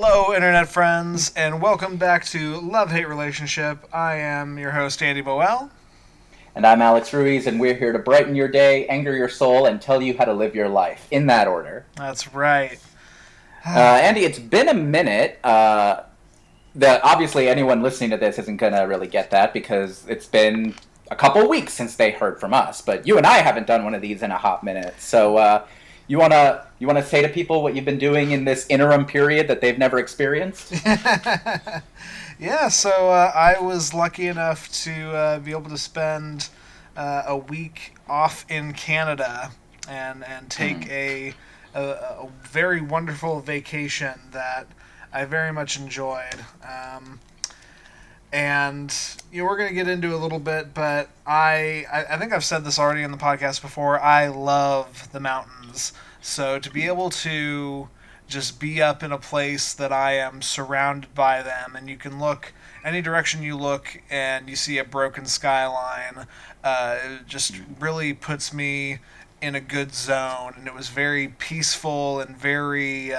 Hello, Internet friends, and welcome back to Love-Hate Relationship. I am your host, Andy Boel. And I'm Alex Ruiz, and we're here to brighten your day, anger your soul, and tell you how to live your life, in that order. That's right. Andy, it's been a minute. Obviously, anyone listening to this isn't going to really get that because it's been a couple weeks since they heard from us. But you and I haven't done one of these in a hot minute. So you wanna say to people what you've been doing in this interim period that they've never experienced? Yeah, so I was lucky enough to be able to spend a week off in Canada and take a very wonderful vacation that I very much enjoyed. And we're going to get into a little bit, but I think I've said this already in the podcast before. I love the mountains. So to be able to just be up in a place that I am surrounded by them, and you can look any direction you look and you see a broken skyline, it just really puts me in a good zone. And it was very peaceful and very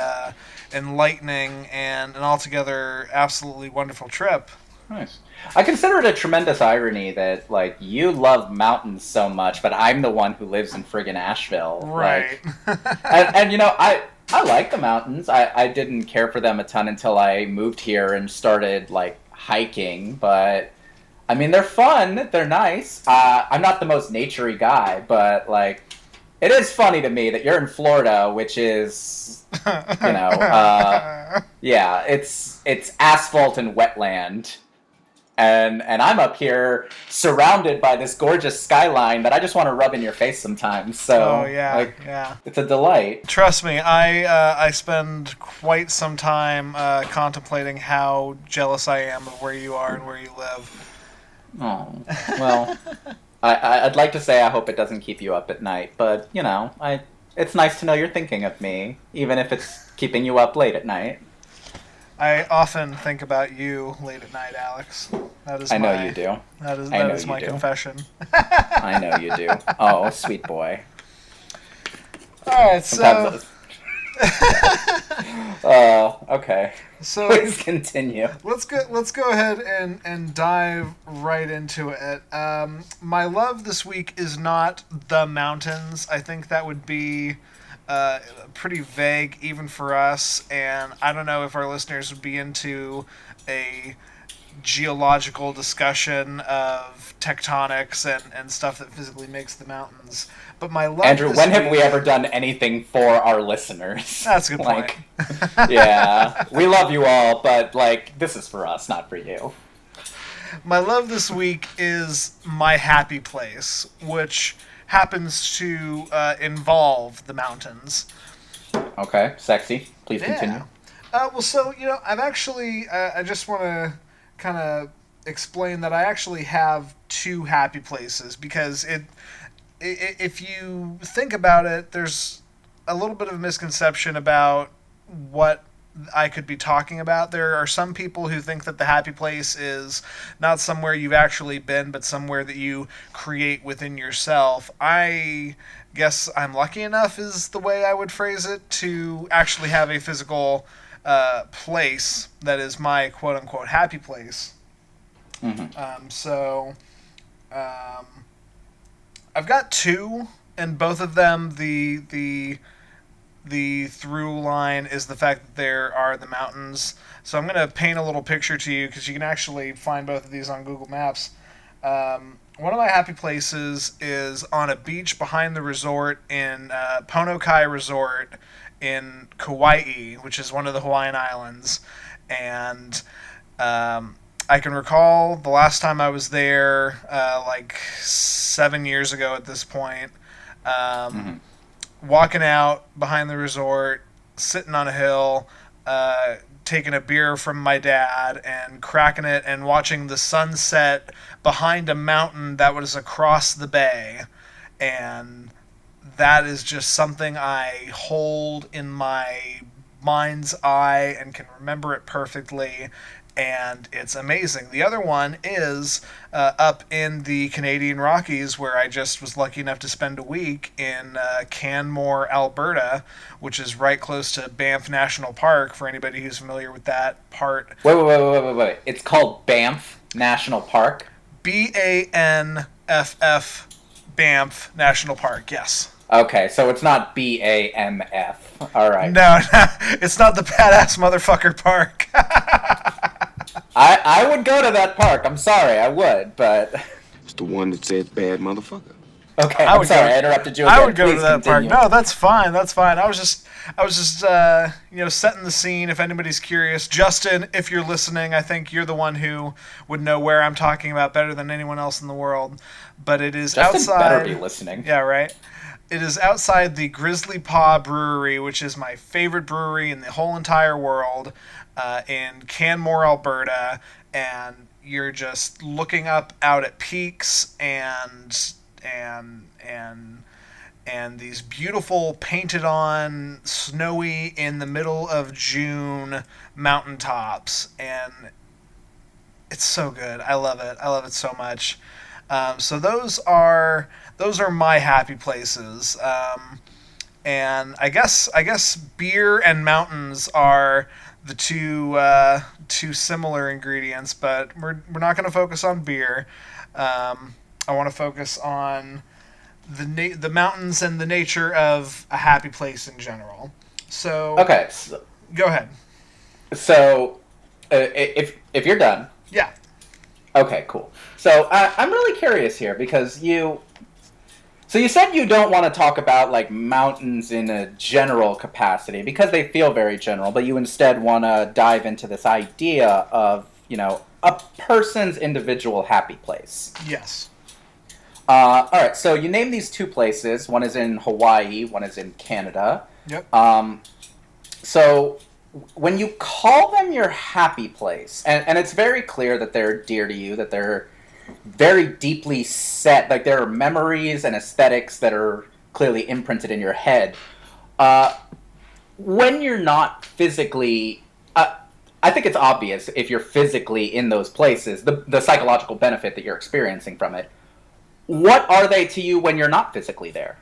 enlightening and an altogether absolutely wonderful trip. Nice. I consider it a tremendous irony that, like, you love mountains so much, but I'm the one who lives in friggin' Asheville. Right. And I like the mountains. I didn't care for them a ton until I moved here and started, like, hiking, but, I mean, they're fun. They're nice. I'm not the most naturey guy, but, like, it is funny to me that you're in Florida, which is, yeah, it's asphalt and wetland. And I'm up here surrounded by this gorgeous skyline that I just want to rub in your face sometimes. So, yeah. It's a delight. Trust me, I spend quite some time contemplating how jealous I am of where you are and where you live. Oh, well, I'd like to say I hope it doesn't keep you up at night, but, it's nice to know you're thinking of me, even if it's keeping you up late at night. I often think about you late at night, Alex. I know you do. That is my confession. I know you do. Oh, sweet boy. All right, so. Okay. So please continue. Let's go ahead and dive right into it. My love this week is not the mountains. I think that would be pretty vague even for us, and I don't know if our listeners would be into a geological discussion of tectonics and stuff that physically makes the mountains. But my love Andrew, when have we ever done anything for our listeners? That's a good point. Yeah, we love you all, but, like, this is for us, not for you. My love this week is my happy place, which happens to involve the mountains. Okay, sexy. Please continue. Well, so, I've actually, I just want to kind of explain that I actually have two happy places, because if you think about it, there's a little bit of a misconception about what I could be talking about. There are some people who think that the happy place is not somewhere you've actually been, but somewhere that you create within yourself. I guess I'm lucky enough, is the way I would phrase it, to actually have a physical place that is my quote-unquote happy place. Mm-hmm. I've got two, and both of them, the through line is the fact that there are the mountains. So I'm going to paint a little picture to you, because you can actually find both of these on Google Maps. One of my happy places is on a beach behind the resort in Ponokai Resort in Kauai, which is one of the Hawaiian Islands. And I can recall the last time I was there, like 7 years ago at this point. Walking out behind the resort, sitting on a hill, taking a beer from my dad and cracking it and watching the sunset behind a mountain that was across the bay. And that is just something I hold in my mind's eye and can remember it perfectly. and it's amazing. The other one is up in the Canadian Rockies, where I just was lucky enough to spend a week in Canmore, Alberta, which is right close to Banff National Park, for anybody who's familiar with that part. Wait. It's called Banff National Park? Banff, Banff National Park, yes. Okay, so it's not BAMF. All right. No, no, it's not the badass motherfucker park. I would go to that park. I'm sorry, I would, but It's the one that said bad motherfucker. okay. I I'm would sorry, go- I interrupted you again. I would go Please to that continue. park. No, that's fine. That's fine. I was just setting the scene. If anybody's curious, Justin, if you're listening, I think you're the one who would know where I'm talking about better than anyone else in the world. But it is Justin outside. better be listening. Yeah, right. It is outside the Grizzly Paw Brewery, which is my favorite brewery in the whole entire world, in Canmore, Alberta, and you're just looking up out at peaks and and these beautiful painted on snowy in the middle of June mountaintops, and it's so good. I love it. I love it so much. So those are my happy places. And I guess beer and mountains are the two similar ingredients, but we're not going to focus on beer. I want to focus on the mountains and the nature of a happy place in general. So Okay, go ahead. so if you're done, Yeah. okay, cool. So I'm really curious here because so you said you don't want to talk about like mountains in a general capacity because they feel very general, but you instead want to dive into this idea of, a person's individual happy place. Yes. All right, so you name these two places. One is in Hawaii, one is in Canada. Yep. So when you call them your happy place, and it's very clear that they're dear to you, that they're very deeply set, like there are memories and aesthetics that are clearly imprinted in your head. When you're not physically, I think it's obvious if you're physically in those places, the psychological benefit that you're experiencing from it. What are they to you when you're not physically there?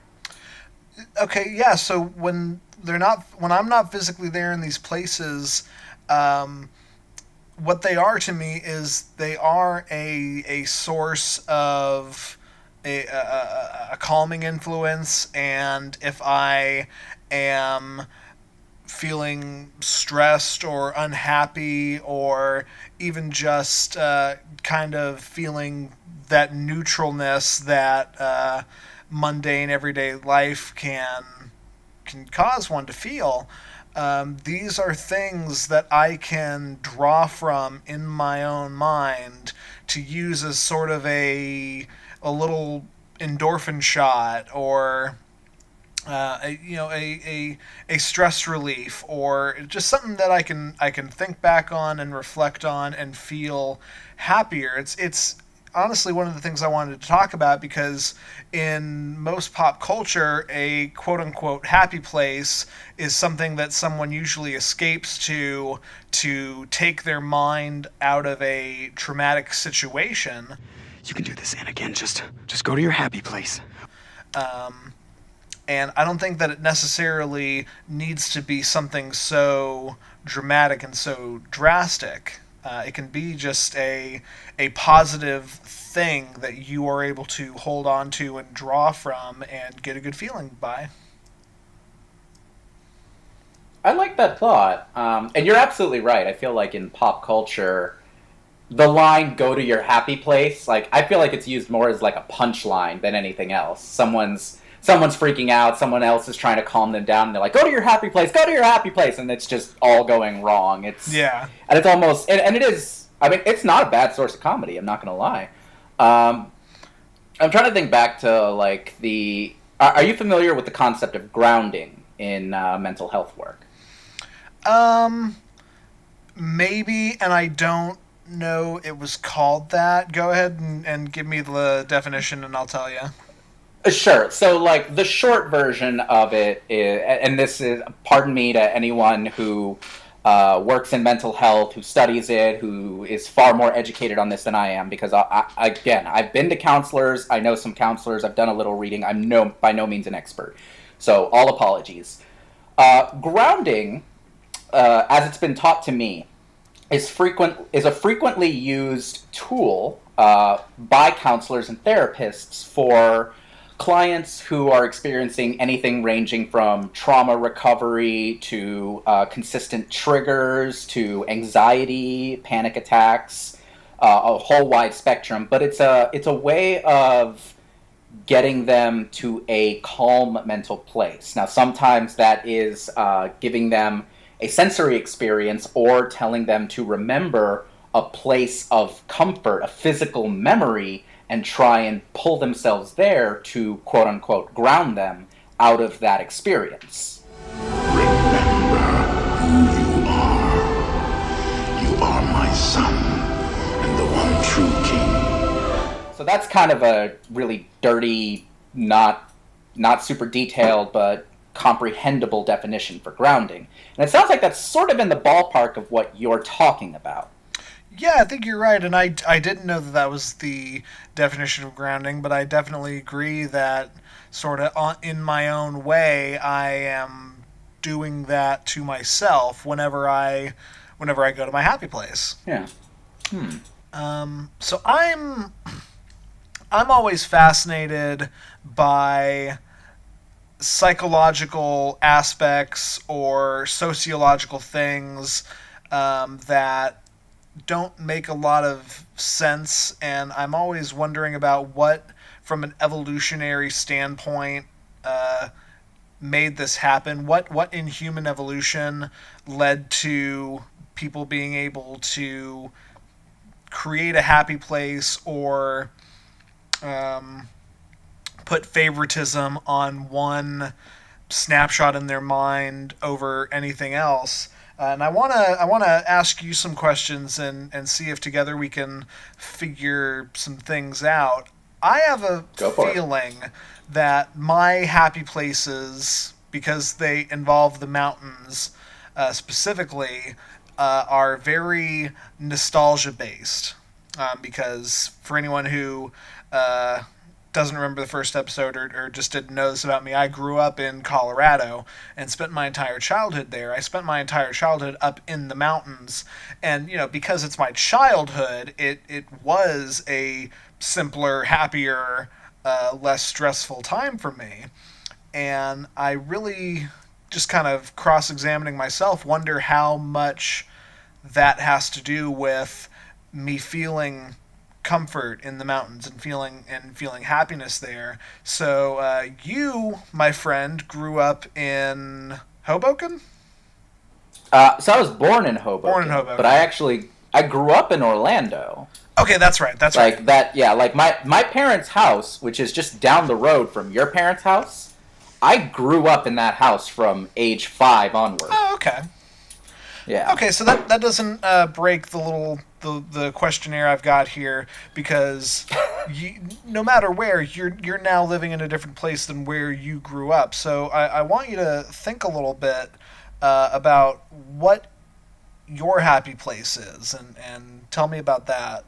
Okay, yeah. So when I'm not physically there in these places, what they are to me is they are a source of a calming influence, and if I am feeling stressed or unhappy or even just kind of feeling that neutralness that mundane everyday life can cause one to feel. These are things that I can draw from in my own mind to use as sort of a little endorphin shot, or a stress relief, or just something that I can think back on and reflect on and feel happier. It's honestly one of the things I wanted to talk about, because in most pop culture, a quote unquote happy place is something that someone usually escapes to take their mind out of a traumatic situation. You can do this, Anakin. Just go to your happy place. And I don't think that it necessarily needs to be something so dramatic and so drastic. It can be just a positive thing that you are able to hold on to and draw from and get a good feeling by. I like that thought. And you're absolutely right. I feel like in pop culture, the line "go to your happy place," like I feel like it's used more as like a punchline than anything else. Someone's freaking out, someone else is trying to calm them down, and they're like, go to your happy place, go to your happy place, and it's just all going wrong. Yeah. And it's almost, and it is, I mean, it's not a bad source of comedy, I'm not going to lie. I'm trying to think back to, like, are you familiar with the concept of grounding in mental health work? Maybe, and I don't know it was called that. Go ahead and give me the definition and I'll tell you. Sure. So, like, the short version of it is, and this is, pardon me to anyone who works in mental health, who studies it, who is far more educated on this than I am, because again, I've been to counselors, I know some counselors, I've done a little reading, I'm by no means an expert. So all apologies. Grounding, as it's been taught to me, is a frequently used tool by counselors and therapists for clients who are experiencing anything ranging from trauma recovery to consistent triggers to anxiety, panic attacks, a whole wide spectrum. But it's a way of getting them to a calm mental place. Now, sometimes that is giving them a sensory experience or telling them to remember a place of comfort, a physical memory, and try and pull themselves there to, quote-unquote, ground them out of that experience. Remember who you are. You are my son, and the one true king. So that's kind of a really dirty, not super detailed, but comprehensible definition for grounding. And it sounds like that's sort of in the ballpark of what you're talking about. Yeah, I think you're right, and I didn't know that was the definition of grounding, but I definitely agree that sort of in my own way, I am doing that to myself whenever I go to my happy place. Yeah. So I'm always fascinated by psychological aspects or sociological things that don't make a lot of sense, and I'm always wondering about what, from an evolutionary standpoint, made this happen. What in human evolution led to people being able to create a happy place or put favoritism on one snapshot in their mind over anything else. And I wanna ask you some questions and see if together we can figure some things out. I have a feeling that my happy places, because they involve the mountains specifically, are very nostalgia based. Because for anyone who doesn't remember the first episode or just didn't know this about me, I grew up in Colorado and spent my entire childhood there. I spent my entire childhood up in the mountains, and because it's my childhood, it was a simpler, happier, less stressful time for me. And I really, just kind of cross-examining myself, wonder how much that has to do with me feeling comfort in the mountains and feeling happiness there. So you, my friend, grew up in Hoboken? So I was born in Hoboken. But I grew up in Orlando. Okay, that's right. Like that, yeah. Like my parents' house, which is just down the road from your parents' house, I grew up in that house from age 5 onward. Oh, okay. Yeah. Okay, so that doesn't break the questionnaire I've got here, because no matter where, you're now living in a different place than where you grew up. So I want you to think a little bit about what your happy place is, and tell me about that.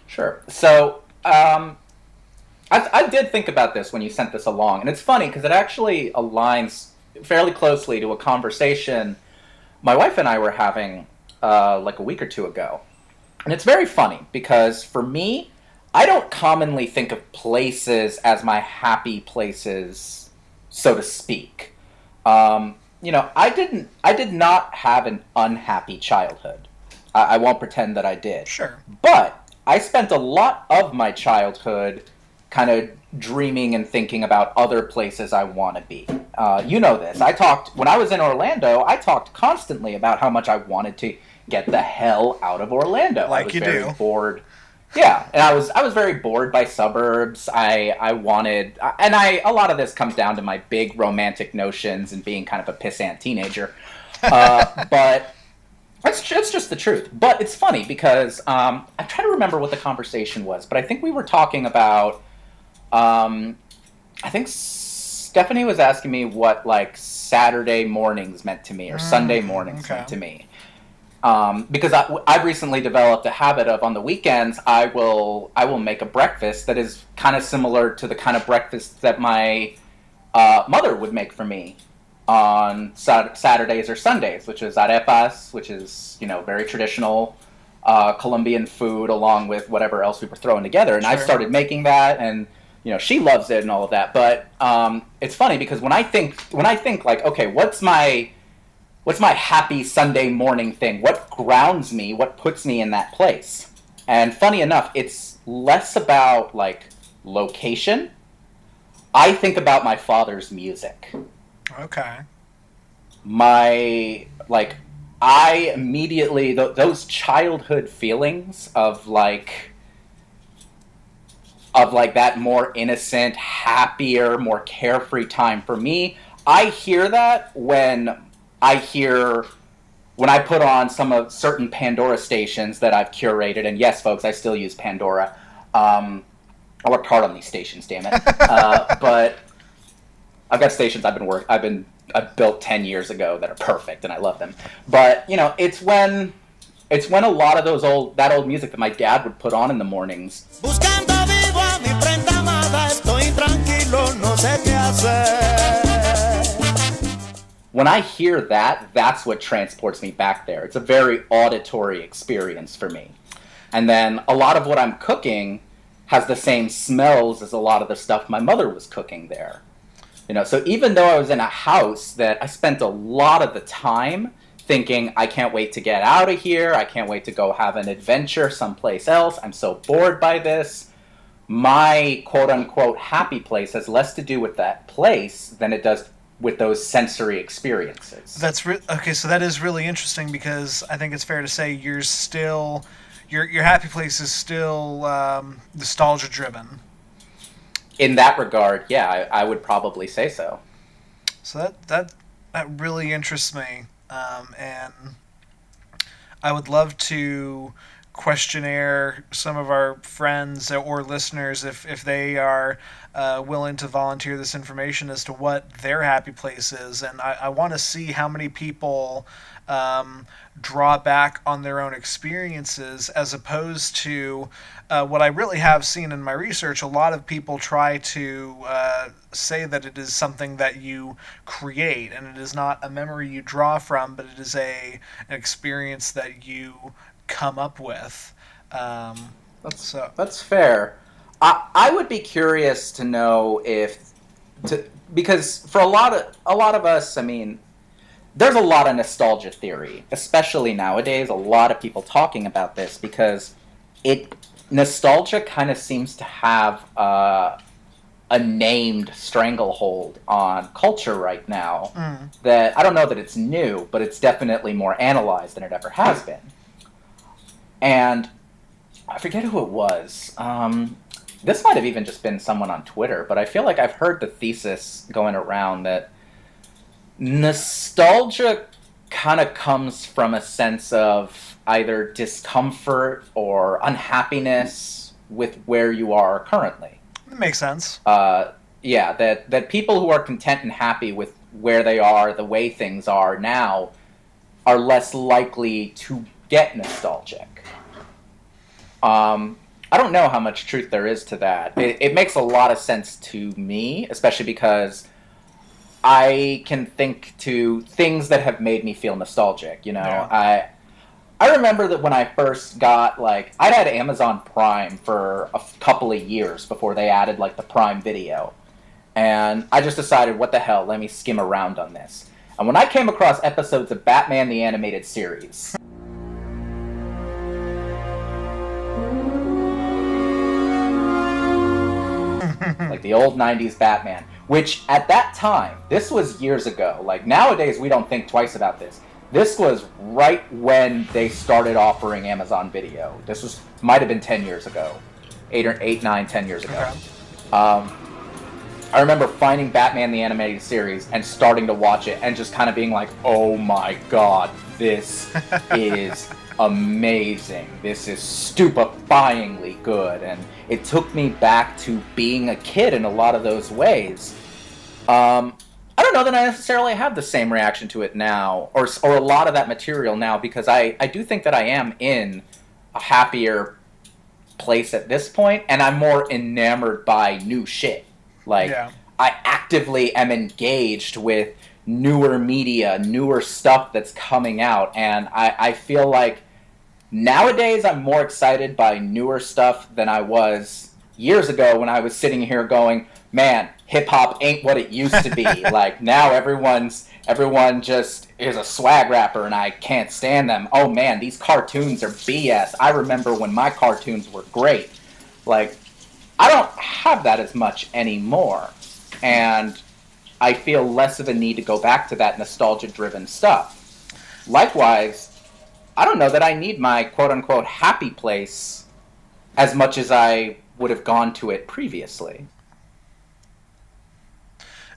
Sure. So I did think about this when you sent this along, and it's funny because it actually aligns fairly closely to a conversation my wife and I were having like a week or two ago. And it's very funny because for me, I don't commonly think of places as my happy places, so to speak. I did not have an unhappy childhood. I won't pretend that I did. Sure. But I spent a lot of my childhood kind of dreaming and thinking about other places I want to be. You know this. When I was in Orlando, I talked constantly about how much I wanted to get the hell out of Orlando. Like I was you very do. bored. Yeah, and I was very bored by suburbs. A lot of this comes down to my big romantic notions and being kind of a pissant teenager. But it's just the truth. But it's funny because I'm trying to remember what the conversation was, but I think we were talking about Stephanie was asking me what like Saturday mornings meant to me or Sunday mornings meant to me. Because I've recently developed a habit of on the weekends I will make a breakfast that is kind of similar to the kind of breakfast that my mother would make for me on Saturdays or Sundays, which is arepas, which is, you know, very traditional Colombian food, along with whatever else we were throwing together. And I started making that, and you know, she loves it and all of that. But it's funny because when I think like, okay, what's my happy Sunday morning thing? What grounds me? What puts me in that place? And funny enough, it's less about like location. I think about my father's music. Okay. I immediately, those childhood feelings of like that more innocent, happier, more carefree time for me, I hear that when I put on some of certain Pandora stations that I've curated, and yes, folks, I still use Pandora. I worked hard on these stations, damn it. But I've got stations I built 10 years ago that are perfect, and I love them. But you know, it's when a lot of that old music that my dad would put on in the mornings. When I hear that, that's what transports me back there. It's a very auditory experience for me. And then a lot of what I'm cooking has the same smells as a lot of the stuff my mother was cooking there. You know, so even though I was in a house that I spent a lot of the time thinking, I can't wait to get out of here, I can't wait to go have an adventure someplace else, I'm so bored by this, my quote-unquote happy place has less to do with that place than it does with those sensory experiences. Okay, so that is really interesting, because I think it's fair to say you're still... Your happy place is still nostalgia-driven. In that regard, yeah, I would probably say so. So that really interests me, and I would love to questionnaire some of our friends or listeners if they are willing to volunteer this information as to what their happy place is, and I want to see how many people draw back on their own experiences, as opposed to what I really have seen in my research. A lot of people try to say that it is something that you create, and it is not a memory you draw from, but it is an experience that you come up with. That's fair. I would be curious to know because for a lot of us, I mean, there's a lot of nostalgia theory, especially nowadays. A lot of people talking about this because nostalgia kind of seems to have a named stranglehold on culture right now. That I don't know that it's new, but it's definitely more analyzed than it ever has been. And I forget who it was. This might have even just been someone on Twitter, but I feel like I've heard the thesis going around that nostalgia kind of comes from a sense of either discomfort or unhappiness with where you are currently. It makes sense. Yeah, that people who are content and happy with where they are, the way things are now, are less likely to get nostalgic. I don't know how much truth there is to that. It makes a lot of sense to me, especially because I can think to things that have made me feel nostalgic. You know, yeah. I remember that when I first got, like, I'd had Amazon Prime for a couple of years before they added, like, the Prime Video. And I just decided, what the hell, let me skim around on this. And when I came across episodes of Batman the Animated Series, like the old 90s Batman, which at that time, this was years ago, like nowadays we don't think twice about this. This was right when they started offering Amazon Video. This might have been 10 years ago. 10 years ago. Okay. I remember finding Batman the Animated Series and starting to watch it and just kind of being like, oh my god, this is amazing. This is stupefyingly good. And it took me back to being a kid in a lot of those ways. I don't know that I necessarily have the same reaction to it now, or a lot of that material now, because I do think that I am in a happier place at this point, and I'm more enamored by new shit. Like, Yeah. I actively am engaged with newer media, newer stuff that's coming out, and I feel like nowadays I'm more excited by newer stuff than I was years ago when I was sitting here going, man, hip hop ain't what it used to be. Like, now everyone just is a swag rapper and I can't stand them. Oh man, these cartoons are BS. I remember when my cartoons were great. Like, I don't have that as much anymore. And I feel less of a need to go back to that nostalgia driven stuff. Likewise, I don't know that I need my quote unquote happy place as much as I would have gone to it previously.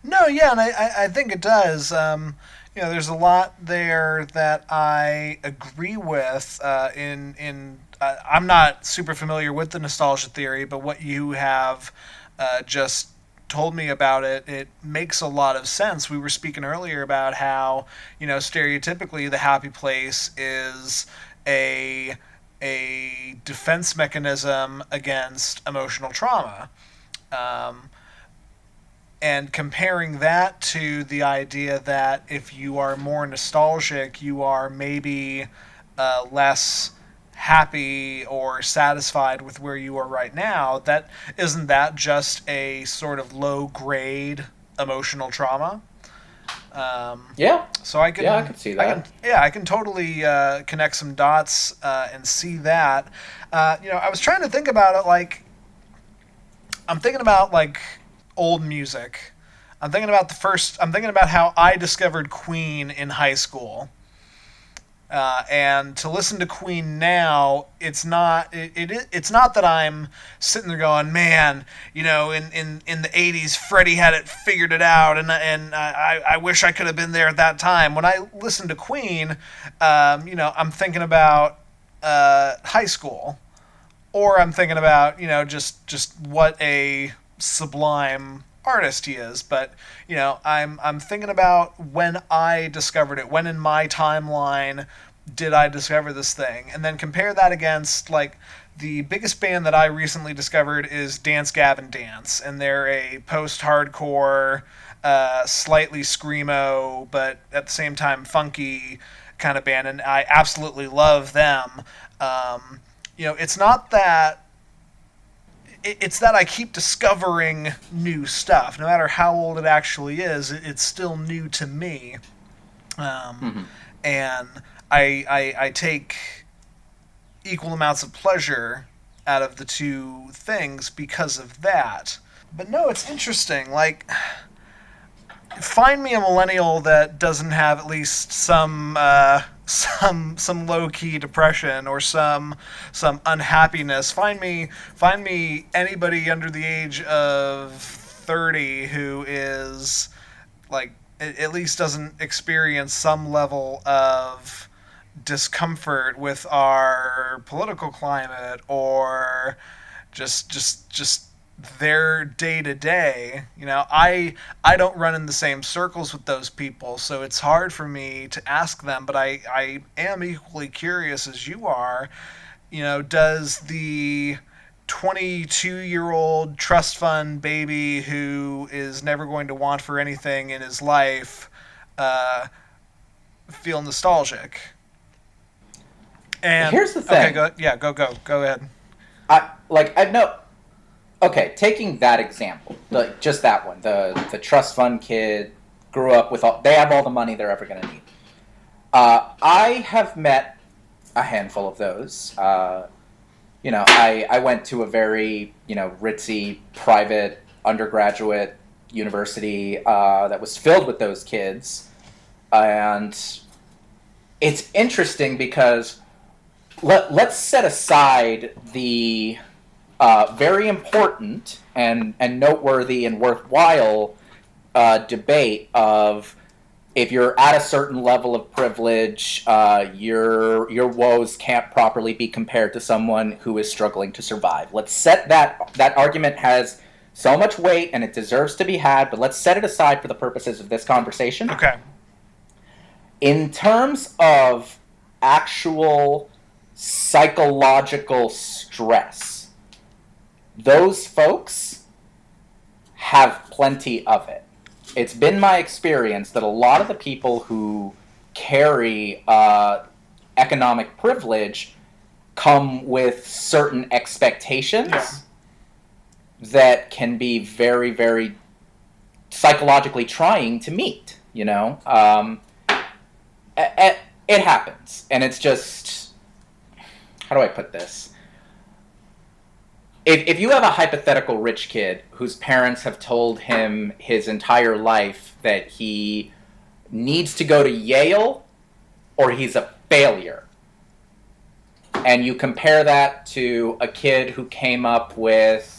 No, yeah, and I think it does. There's a lot there that I agree with. I'm not super familiar with the nostalgia theory, but what you have just told me about it makes a lot of sense. We were speaking earlier about how stereotypically the happy place is a defense mechanism against emotional trauma. Um, and comparing that to the idea that if you are more nostalgic, you are maybe less happy or satisfied with where you are right now. That isn't that just a sort of low grade emotional trauma? Yeah, So I can, yeah, I could see that. I can totally connect some dots and see that. I was trying to think about it like I'm thinking about like old music. I'm thinking about how I discovered Queen in high school. And to listen to Queen now, it's not that I'm sitting there going, man, in the '80s, Freddie had it figured it out, and I wish I could have been there at that time. When I listen to Queen, I'm thinking about high school, or I'm thinking about just what a sublime artist he is. But I'm thinking about when I discovered it, when in my timeline did I discover this thing, and then compare that against like the biggest band that I recently discovered is Dance Gavin Dance, and they're a post-hardcore, slightly screamo, but at the same time funky kind of band, and I absolutely love them. It's not that it's that I keep discovering new stuff. No matter how old it actually is, it's still new to me. Mm-hmm. And I take equal amounts of pleasure out of the two things because of that. But no, it's interesting. Like, find me a millennial that doesn't have at least some low key depression or some unhappiness. Find me anybody under the age of 30 who is like at least doesn't experience some level of discomfort with our political climate or just their day to day. I don't run in the same circles with those people, so it's hard for me to ask them, but I am equally curious as you are. Does the 22-year-old trust fund baby who is never going to want for anything in his life feel nostalgic? And Here's the thing. Okay, go ahead. I know. Okay, taking that example, just that one, the trust fund kid grew up with they have all the money they're ever going to need. I have met a handful of those. I went to a very ritzy private undergraduate university that was filled with those kids, and it's interesting because let's set aside the very important and noteworthy and worthwhile debate of if you're at a certain level of privilege, your woes can't properly be compared to someone who is struggling to survive. Let's set that argument has so much weight and it deserves to be had, but let's set it aside for the purposes of this conversation. Okay. In terms of actual psychological stress, those folks have plenty of it. It's been my experience that a lot of the people who carry economic privilege come with certain expectations that can be very, very psychologically trying to meet, you know? It happens, and it's just, how do I put this? If you have a hypothetical rich kid whose parents have told him his entire life that he needs to go to Yale or he's a failure, and you compare that to a kid who came up with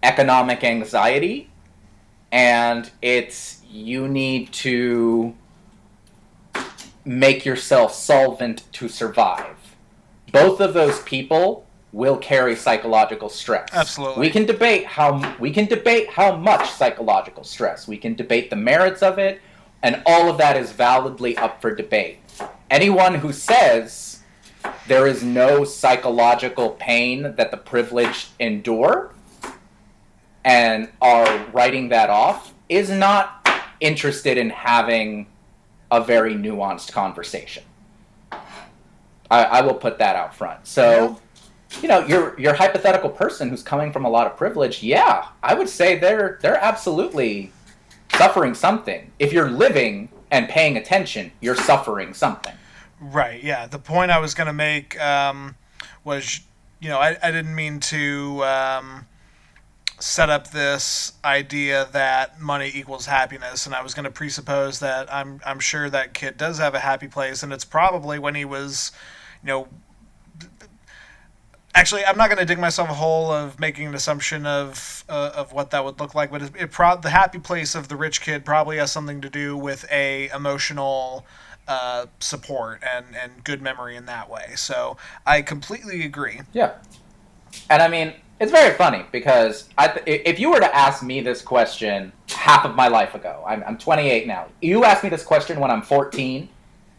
economic anxiety, and it's you need to make yourself solvent to survive. Both of those people will carry psychological stress. Absolutely. We can debate how much psychological stress. We can debate the merits of it, and all of that is validly up for debate. Anyone who says there is no psychological pain that the privileged endure and are writing that off is not interested in having a very nuanced conversation. I will put that out front. So, you know, your hypothetical person who's coming from a lot of privilege, yeah, I would say they're absolutely suffering something. If you're living and paying attention, you're suffering something. Right, yeah. The point I was going to make was, you know, I didn't mean to set up this idea that money equals happiness, and I was going to presuppose that I'm sure that kid does have a happy place, and it's probably when he was, you know, actually, I'm not going to dig myself a hole of making an assumption of what that would look like, but the happy place of the rich kid probably has something to do with a emotional support and good memory in that way. So I completely agree. Yeah. And I mean, it's very funny because if you were to ask me this question half of my life ago, I'm 28 now. You asked me this question when I'm 14,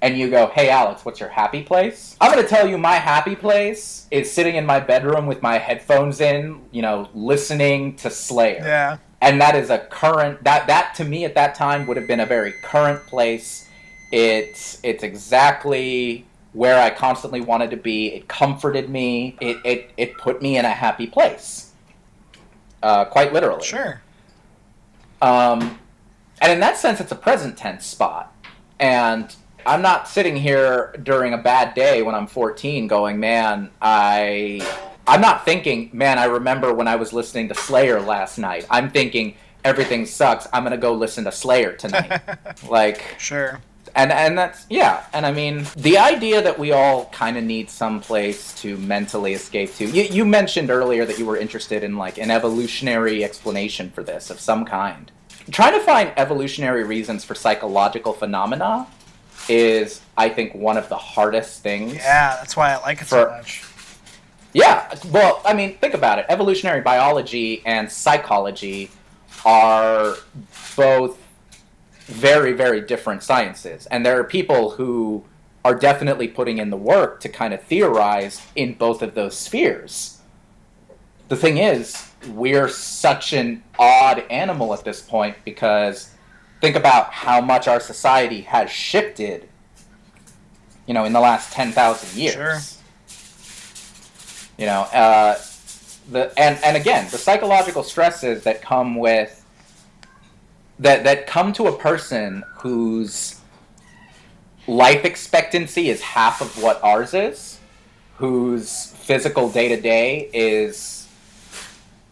and you go, "Hey Alex, what's your happy place?" I'm going to tell you my happy place is sitting in my bedroom with my headphones in, you know, listening to Slayer. Yeah. And that is a current, that to me at that time would have been a very current place. It's exactly where I constantly wanted to be. It comforted me. It put me in a happy place. Quite literally. Sure. And in that sense, it's a present tense spot. And I'm not sitting here during a bad day when I'm 14 going, man, I'm not thinking, man, I remember when I was listening to Slayer last night. I'm thinking, everything sucks. I'm going to go listen to Slayer tonight. Like, Sure. And that's, yeah. And I mean, the idea that we all kind of need some place to mentally escape to. You mentioned earlier that you were interested in like an evolutionary explanation for this of some kind. Trying to find evolutionary reasons for psychological phenomena is, I think, one of the hardest things. Yeah, that's why I like it so much. Yeah, well, I mean, think about it. Evolutionary biology and psychology are both very, very different sciences. And there are people who are definitely putting in the work to kind of theorize in both of those spheres. The thing is, we're such an odd animal at this point because think about how much our society has shifted, you know, in the last 10,000 years. Sure. You know, and again, the psychological stresses that come with that come to a person whose life expectancy is half of what ours is, whose physical day-to-day is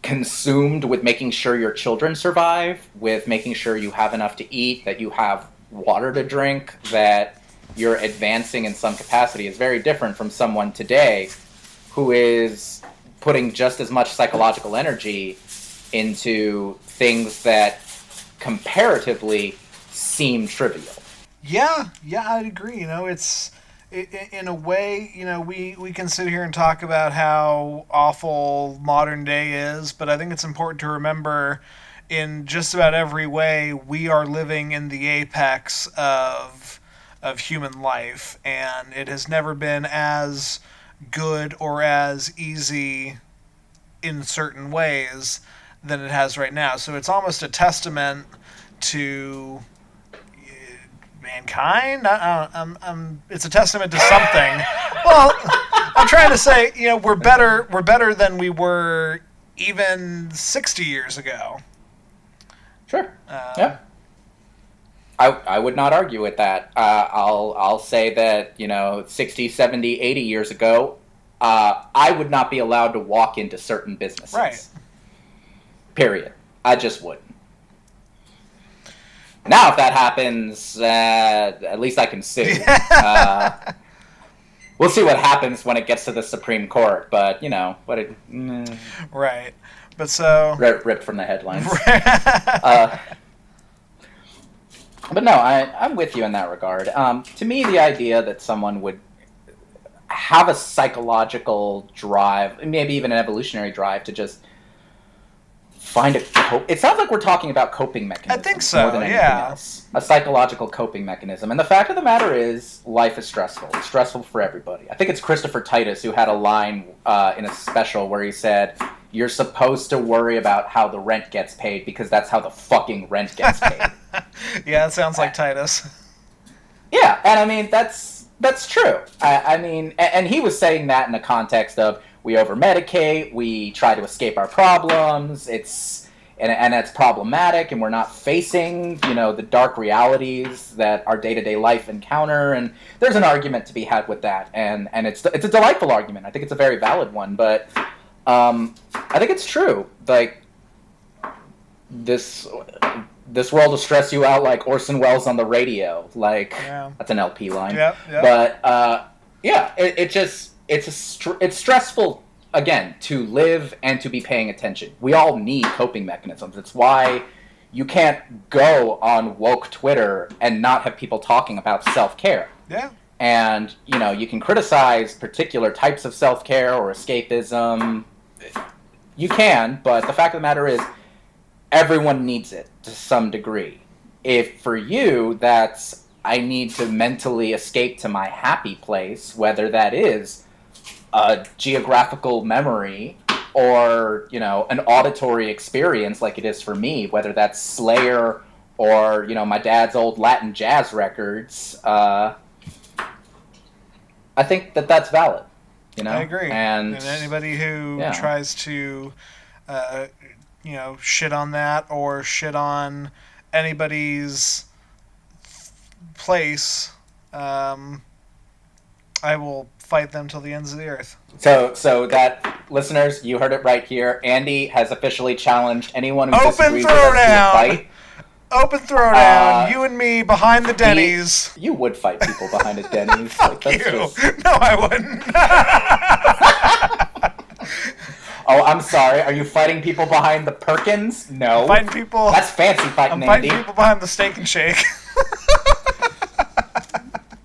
consumed with making sure your children survive, with making sure you have enough to eat, that you have water to drink, that you're advancing in some capacity, is very different from someone today who is putting just as much psychological energy into things that comparatively seem trivial. Yeah, I'd agree. You know, it's in a way, we can sit here and talk about how awful modern day is, but I think it's important to remember in just about every way we are living in the apex of human life, and it has never been as good or as easy in certain ways than it has right now. So it's almost a testament to mankind. It's a testament to something. Well, I'm trying to say, we're better than we were even 60 years ago. Sure. Yeah. I would not argue with that. I'll say that, 60, 70, 80 years ago, I would not be allowed to walk into certain businesses. Right. Period. I just wouldn't. Now, if that happens, at least I can sue. We'll see what happens when it gets to the Supreme Court, but, Right. But so... Ripped from the headlines. But no, I'm with you in that regard. To me, the idea that someone would have a psychological drive, maybe even an evolutionary drive, to just find it sounds like we're talking about coping mechanisms. I think so, more than anything else. A psychological coping mechanism. And the fact of the matter is, life is stressful. It's stressful for everybody. I think it's Christopher Titus who had a line in a special where he said, "You're supposed to worry about how the rent gets paid because that's how the fucking rent gets paid." Yeah, it sounds like Titus. Yeah, and I mean, that's true. I mean, and he was saying that in the context of, we over-medicate, we try to escape our problems, and it's problematic, and we're not facing, the dark realities that our day-to-day life encounter, and there's an argument to be had with that, and it's a delightful argument. I think it's a very valid one, but I think it's true. Like, this world will stress you out like Orson Welles on the radio. Like, yeah. That's an LP line. Yep. But, it's stressful, again, to live and to be paying attention. We all need coping mechanisms. It's why you can't go on woke Twitter and not have people talking about self-care. Yeah. And, you can criticize particular types of self-care or escapism. You can, but the fact of the matter is, everyone needs it to some degree. If for you, that's, I need to mentally escape to my happy place, whether that is a geographical memory or, an auditory experience like it is for me, whether that's Slayer or, my dad's old Latin jazz records, I think that's valid. I agree. And anybody who tries to, shit on that or shit on anybody's place, I will fight them till the ends of the earth. So that, listeners, you heard it right here. Andy has officially challenged anyone who disagrees with us to a fight. Open throwdown. You and me behind the Denny's. You would fight people behind a Denny's. Fuck you. No, I wouldn't. Oh, I'm sorry. Are you fighting people behind the Perkins? No. I'm fighting people. That's fancy fighting, I'm fighting people behind the Steak and Shake.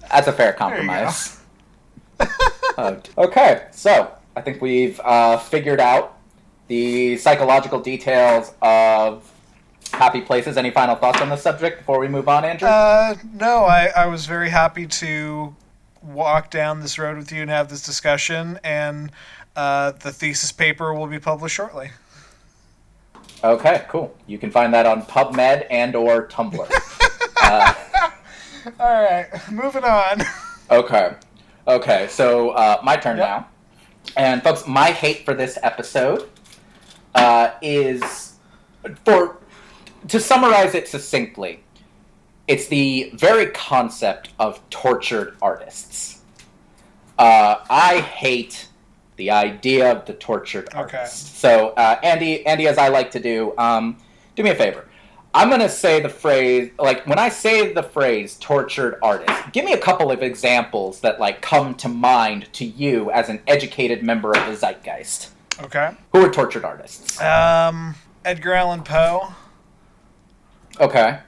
That's a fair compromise. Okay, so I think we've figured out the psychological details of happy places. Any final thoughts on this subject before we move on, Andrew? No, I was very happy to walk down this road with you and have this discussion, and the thesis paper will be published shortly. Okay, cool. You can find that on PubMed and or Tumblr. All right, moving on. Okay, so my turn now. And folks, my hate for this episode is, to summarize it succinctly, it's the very concept of tortured artists. I hate the idea of the tortured artist. So, Andy, as I like to do me a favor. I'm going to say the phrase, like, when I say the phrase tortured artist, give me a couple of examples that, like, come to mind to you as an educated member of the zeitgeist. Okay. Who are tortured artists? Edgar Allan Poe. Okay.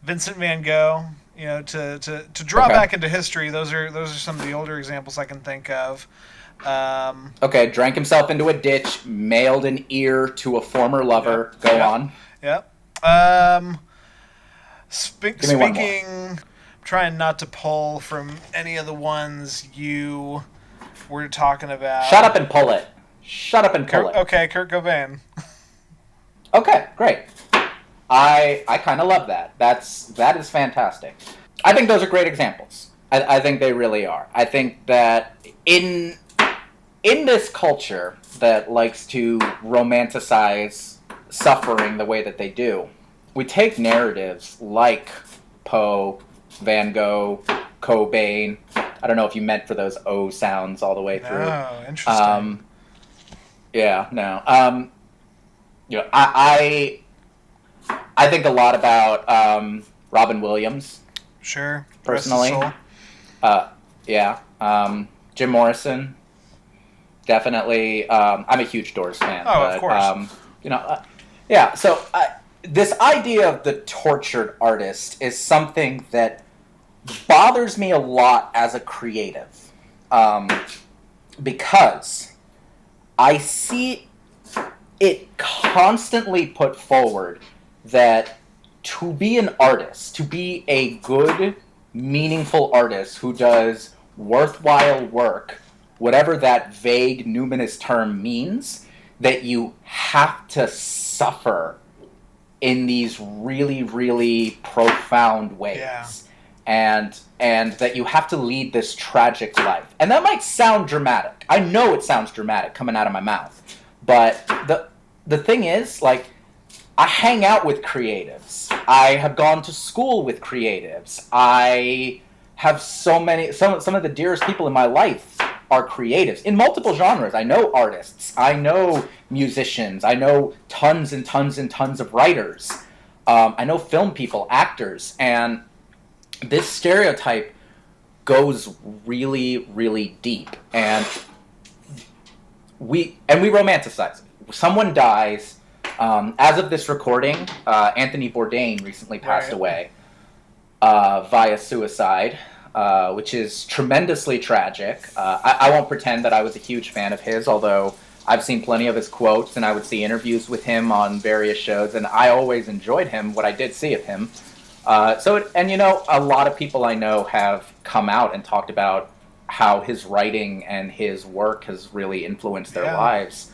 Vincent van Gogh. To draw Okay. back into history, those are some of the older examples I can think of. Okay, drank himself into a ditch, mailed an ear to a former lover. Yep, Go yep, on. Yep. Give me one more. Speaking, I'm trying not to pull from any of the ones you were talking about. Shut up and pull it. Shut up and pull it. Okay, Kurt Cobain. Okay, great. I kind of love that. That is fantastic. I think those are great examples. I think they really are. I think that in this culture that likes to romanticize suffering the way that they do, we take narratives like Poe, Van Gogh, Cobain. I don't know if you meant for those O sounds all the way through. Oh, interesting. Yeah, no. I think a lot about Robin Williams. Sure. Personally. Rest his soul. Yeah. Jim Morrison. Definitely. I'm a huge Doors fan. Oh, of course. Yeah. So this idea of the tortured artist is something that bothers me a lot as a creative, because I see it constantly put forward that to be an artist, to be a good, meaningful artist who does worthwhile work, whatever that vague, numinous term means, that you have to suffer in these really, really profound ways. Yeah. And that you have to lead this tragic life. And that might sound dramatic. I know it sounds dramatic coming out of my mouth. But the thing is, like, I hang out with creatives. I have gone to school with creatives. I have some of the dearest people in my life are creatives in multiple genres. I know artists. I know musicians. I know tons and tons and tons of writers. I know film people, actors, and this stereotype goes really, really deep, and we romanticize it. Someone dies. As of this recording, Anthony Bourdain recently passed away via suicide, which is tremendously tragic. I won't pretend that I was a huge fan of his, although I've seen plenty of his quotes, and I would see interviews with him on various shows, and I always enjoyed him, what I did see of him. A lot of people I know have come out and talked about how his writing and his work has really influenced their lives.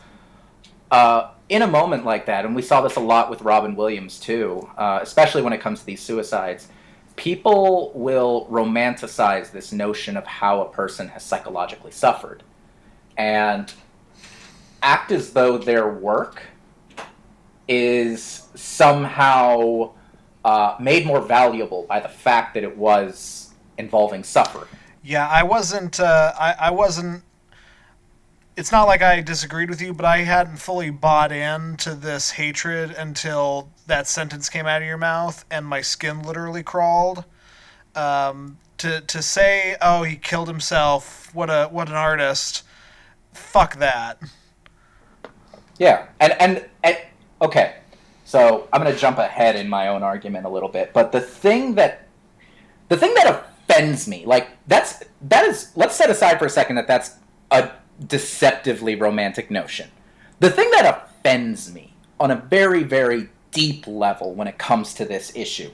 In a moment like that, and we saw this a lot with Robin Williams too, especially when it comes to these suicides, people will romanticize this notion of how a person has psychologically suffered and act as though their work is somehow made more valuable by the fact that it was involving suffering. Yeah, I wasn't. I wasn't. It's not like I disagreed with you, but I hadn't fully bought into this hatred until that sentence came out of your mouth, and my skin literally crawled. To say, "Oh, he killed himself. What an artist." Fuck that. Yeah, and okay. So I'm going to jump ahead in my own argument a little bit, but the thing that offends me, like that is let's set aside for a second that that's a deceptively romantic notion. The thing that offends me on a very, very deep level when it comes to this issue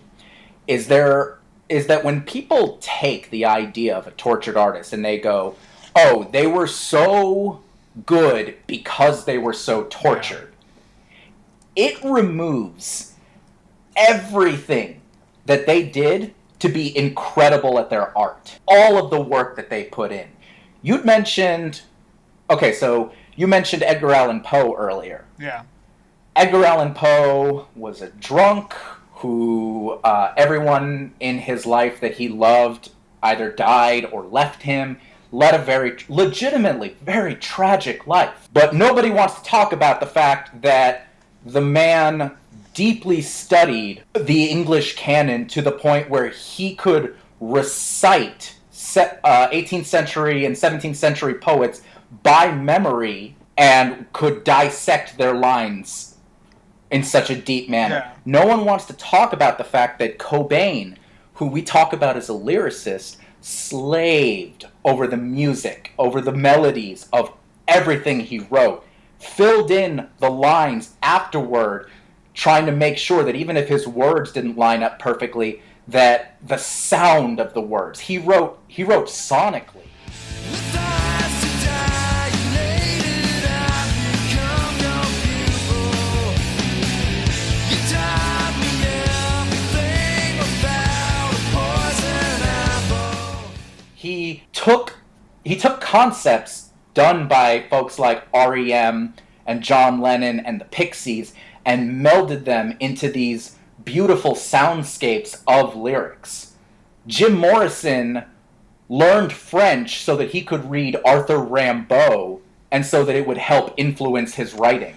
is that when people take the idea of a tortured artist and they go, "Oh, they were so good because they were so tortured." It removes everything that they did to be incredible at their art. All of the work that they put in. You mentioned Edgar Allan Poe earlier. Yeah. Edgar Allan Poe was a drunk who everyone in his life that he loved either died or left him, led a very legitimately very tragic life. But nobody wants to talk about the fact that the man deeply studied the English canon to the point where he could recite 18th century and 17th century poets by memory and could dissect their lines in such a deep manner. Yeah. No one wants to talk about the fact that Cobain, who we talk about as a lyricist, slaved over the music, over the melodies of everything he wrote, filled in the lines afterward, trying to make sure that even if his words didn't line up perfectly, that the sound of the words, he wrote sonically. He took concepts done by folks like REM and John Lennon and the Pixies and melded them into these beautiful soundscapes of lyrics. Jim Morrison learned French so that he could read Arthur Rimbaud and so that it would help influence his writing.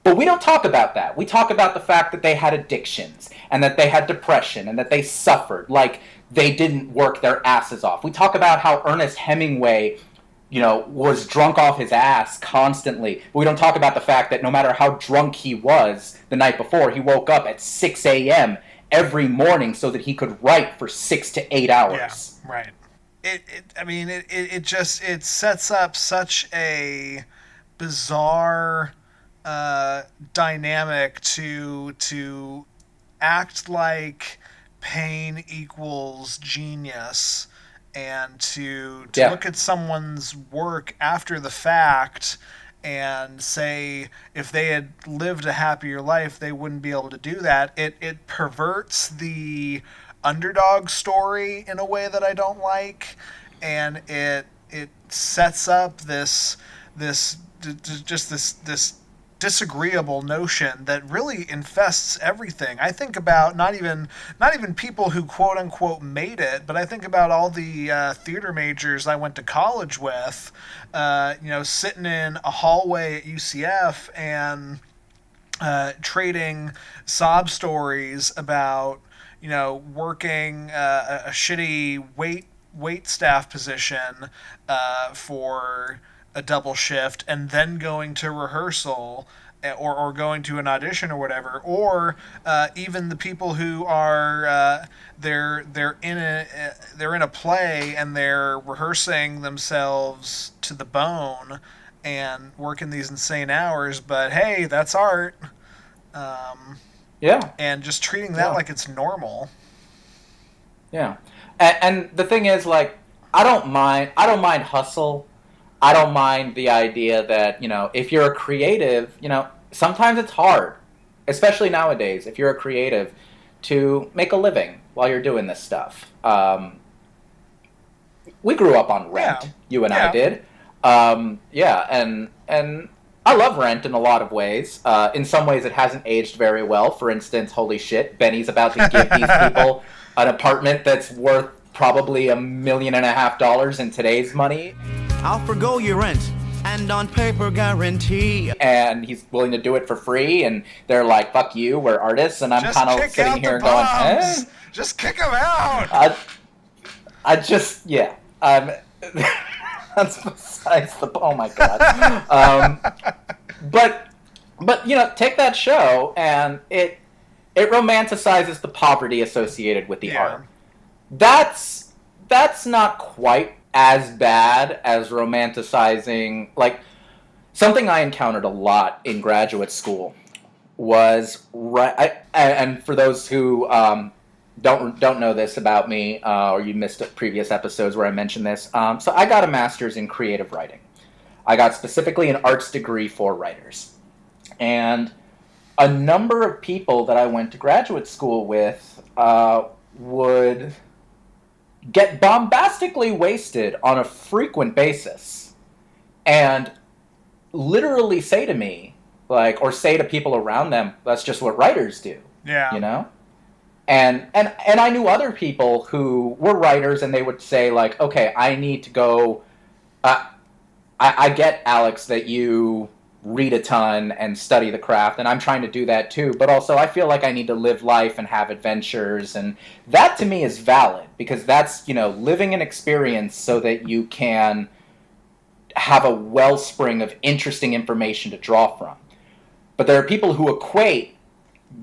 But we don't talk about that. We talk about the fact that they had addictions and that they had depression and that they suffered, like they didn't work their asses off. We talk about how Ernest Hemingway, was drunk off his ass constantly. But we don't talk about the fact that no matter how drunk he was the night before, he woke up at 6 a.m. every morning so that he could write for 6 to 8 hours. Yeah, right. It sets up such a bizarre dynamic to act like pain equals genius, and to look at someone's work after the fact and say if they had lived a happier life they wouldn't be able to do that. It perverts the underdog story in a way that I don't like, and it sets up this disagreeable notion that really infests everything. I think about not even people who quote unquote made it, but I think about all the theater majors I went to college with, sitting in a hallway at UCF and trading sob stories about working a shitty wait staff position for a double shift and then going to rehearsal or going to an audition or whatever, or even the people who are they're in a play and they're rehearsing themselves to the bone and working these insane hours, but hey, that's art. And just treating that like it's normal. Yeah. And the thing is, like, I don't mind hustle. I don't mind the idea that, if you're a creative, sometimes it's hard, especially nowadays, if you're a creative, to make a living while you're doing this stuff. We grew up on Rent, you and I did. And I love Rent in a lot of ways. In some ways it hasn't aged very well. For instance, holy shit, Benny's about to give these people an apartment that's worth probably $1.5 million in today's money. I'll forgo your rent and on paper guarantee. And he's willing to do it for free, and they're like, fuck you, we're artists, and I'm kind of sitting here going, just kick them out. That's besides the, oh my god. But take that show, and it romanticizes the poverty associated with the art. That's not quite as bad as romanticizing, like, something I encountered a lot in graduate school was, and for those who don't know this about me, or you missed previous episodes where I mentioned this, so I got a master's in creative writing. I got specifically an arts degree for writers. And a number of people that I went to graduate school with would get bombastically wasted on a frequent basis and literally say to me, like, or say to people around them, that's just what writers do. Yeah. And I knew other people who were writers, and they would say, like, okay, I need to go, I get, Alex, that you read a ton and study the craft, and I'm trying to do that too, but also I feel like I need to live life and have adventures, and that to me is valid, because that's, living an experience so that you can have a wellspring of interesting information to draw from. But there are people who equate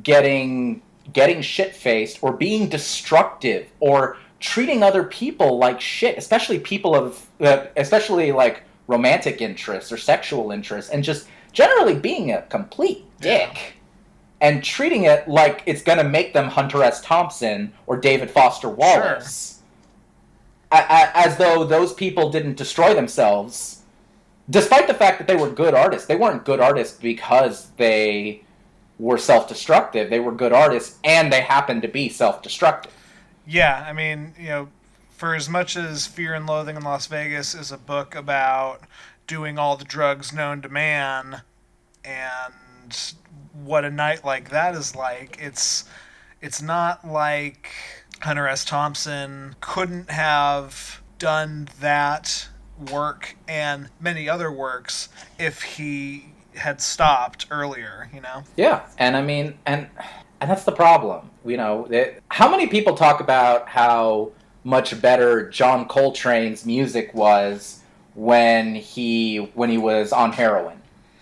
getting, getting shit-faced or being destructive or treating other people like shit, especially people of, especially like romantic interests or sexual interests, and just generally being a complete dick and treating it like it's going to make them Hunter S. Thompson or David Foster Wallace. Sure. As though those people didn't destroy themselves, despite the fact that they were good artists. They weren't good artists because they were self-destructive. They were good artists, and they happened to be self-destructive. Yeah, I mean, you know, for as much as Fear and Loathing in Las Vegas is a book about doing all the drugs known to man and what a night like that is like, it's not like Hunter S. Thompson couldn't have done that work and many other works if he had stopped earlier, you know? Yeah, and I mean, and that's the problem. You know, how many people talk about how much better John Coltrane's music was when he was on heroin?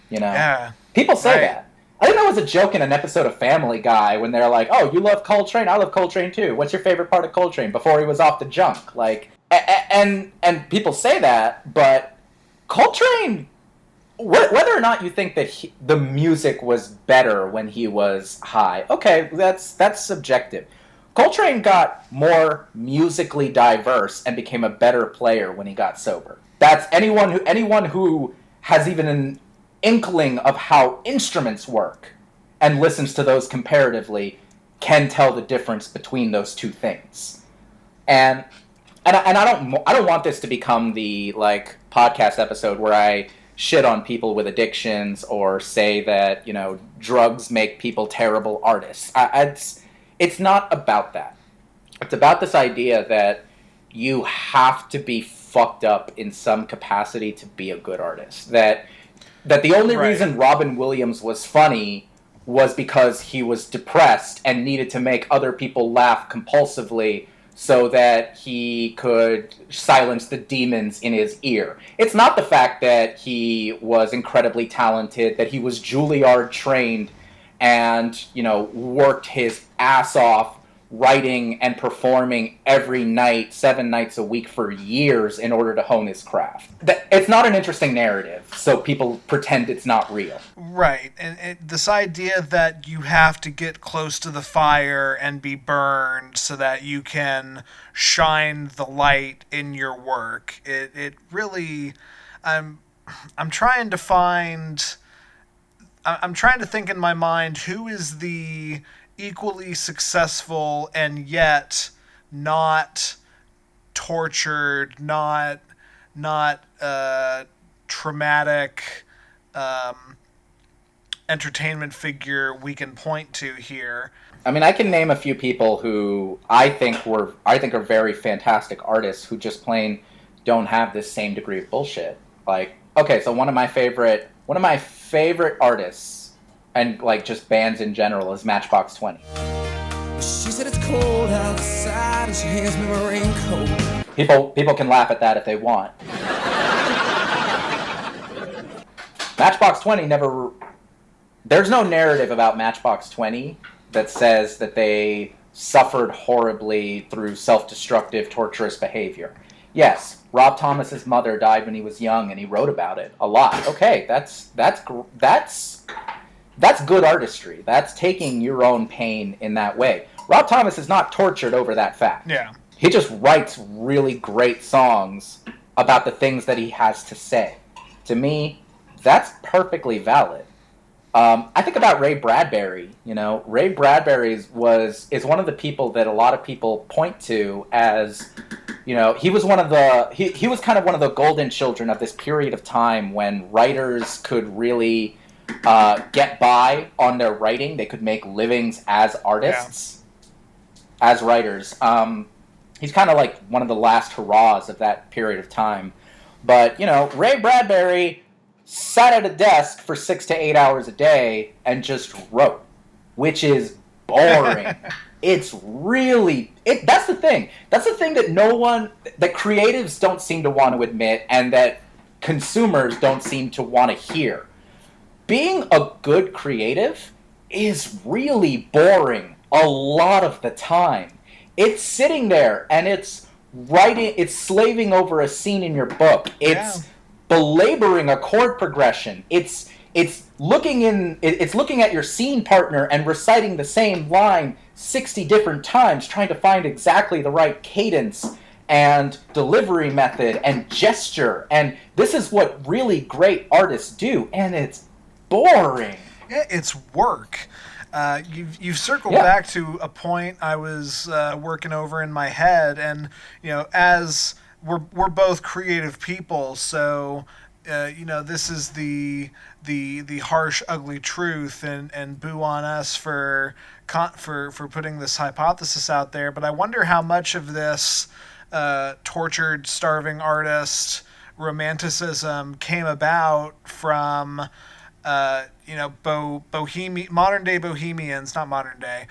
You know, yeah, people say that. I think that was a joke in an episode of Family Guy when they're like, "Oh, you love Coltrane? I love Coltrane too. What's your favorite part of Coltrane?" Before he was off the junk, like, and people say that, but Coltrane. Whether or not you think that the music was better when he was high, okay, that's subjective. Coltrane got more musically diverse and became a better player when he got sober. That's anyone who has even an inkling of how instruments work and listens to those comparatively can tell the difference between those two things. And I don't want this to become the like podcast episode where I shit on people with addictions or say that, you know, drugs make people terrible artists. It's not about that. It's about this idea that you have to be fucked up in some capacity to be a good artist. That the only reason Robin Williams was funny was because he was depressed and needed to make other people laugh compulsively so that he could silence the demons in his ear. It's not the fact that he was incredibly talented, that he was Juilliard trained and, you know, worked his ass off writing and performing every night, 7 nights a week for years in order to hone his craft. It's not an interesting narrative, so people pretend it's not real. Right, and this idea that you have to get close to the fire and be burned so that you can shine the light in your work, it really, I'm trying to think in my mind who is the equally successful and yet not tortured, not traumatic entertainment figure we can point to here. I mean, I can name a few people who I think are very fantastic artists who just plain don't have this same degree of bullshit. Like, okay, so one of my favorite artists and like just bands in general is Matchbox 20. She said it's cold outside and she hands me my raincoat. People can laugh at that if they want. Matchbox 20 never... There's no narrative about Matchbox 20 that says that they suffered horribly through self-destructive, torturous behavior. Yes, Rob Thomas's mother died when he was young and he wrote about it a lot. Okay, that's good artistry. That's taking your own pain in that way. Rob Thomas is not tortured over that fact. Yeah. He just writes really great songs about the things that he has to say. To me, that's perfectly valid. I think about Ray Bradbury. You know, Ray Bradbury is one of the people that a lot of people point to as, you know, he was kind of one of the golden children of this period of time when writers could really get by on their writing. They could make livings as artists, as writers. He's kind of like one of the last hurrahs of that period of time. But, you know, Ray Bradbury sat at a desk for 6 to 8 hours a day and just wrote, which is boring. It's really... That's the thing. That's the thing that that creatives don't seem to want to admit and that consumers don't seem to want to hear. Being a good creative is really boring a lot of the time. It's sitting there and it's writing, it's slaving over a scene in your book. It's belaboring a chord progression. It's looking at your scene partner and reciting the same line 60 different times, trying to find exactly the right cadence and delivery method and gesture. And this is what really great artists do, and it's boring. Yeah, it's work. You've circled back to a point I was working over in my head, and as we're both creative people, so this is the harsh, ugly truth, and boo on us for putting this hypothesis out there. But I wonder how much of this tortured, starving artist romanticism came about from modern day bohemians, not modern day,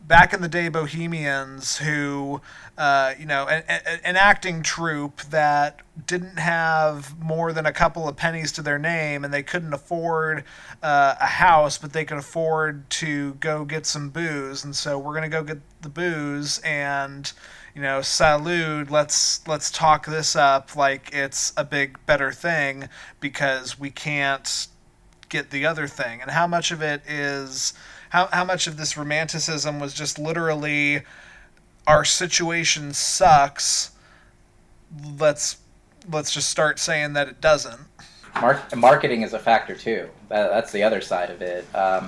back in the day bohemians who, an acting troupe that didn't have more than a couple of pennies to their name, and they couldn't afford a house, but they could afford to go get some booze, and so we're gonna go get the booze and. Salud, let's talk this up like it's a big, better thing because we can't get the other thing. And how much of it is how much of this romanticism was just literally our situation sucks, let's just start saying that it doesn't. Marketing is a factor too. That's the other side of it. I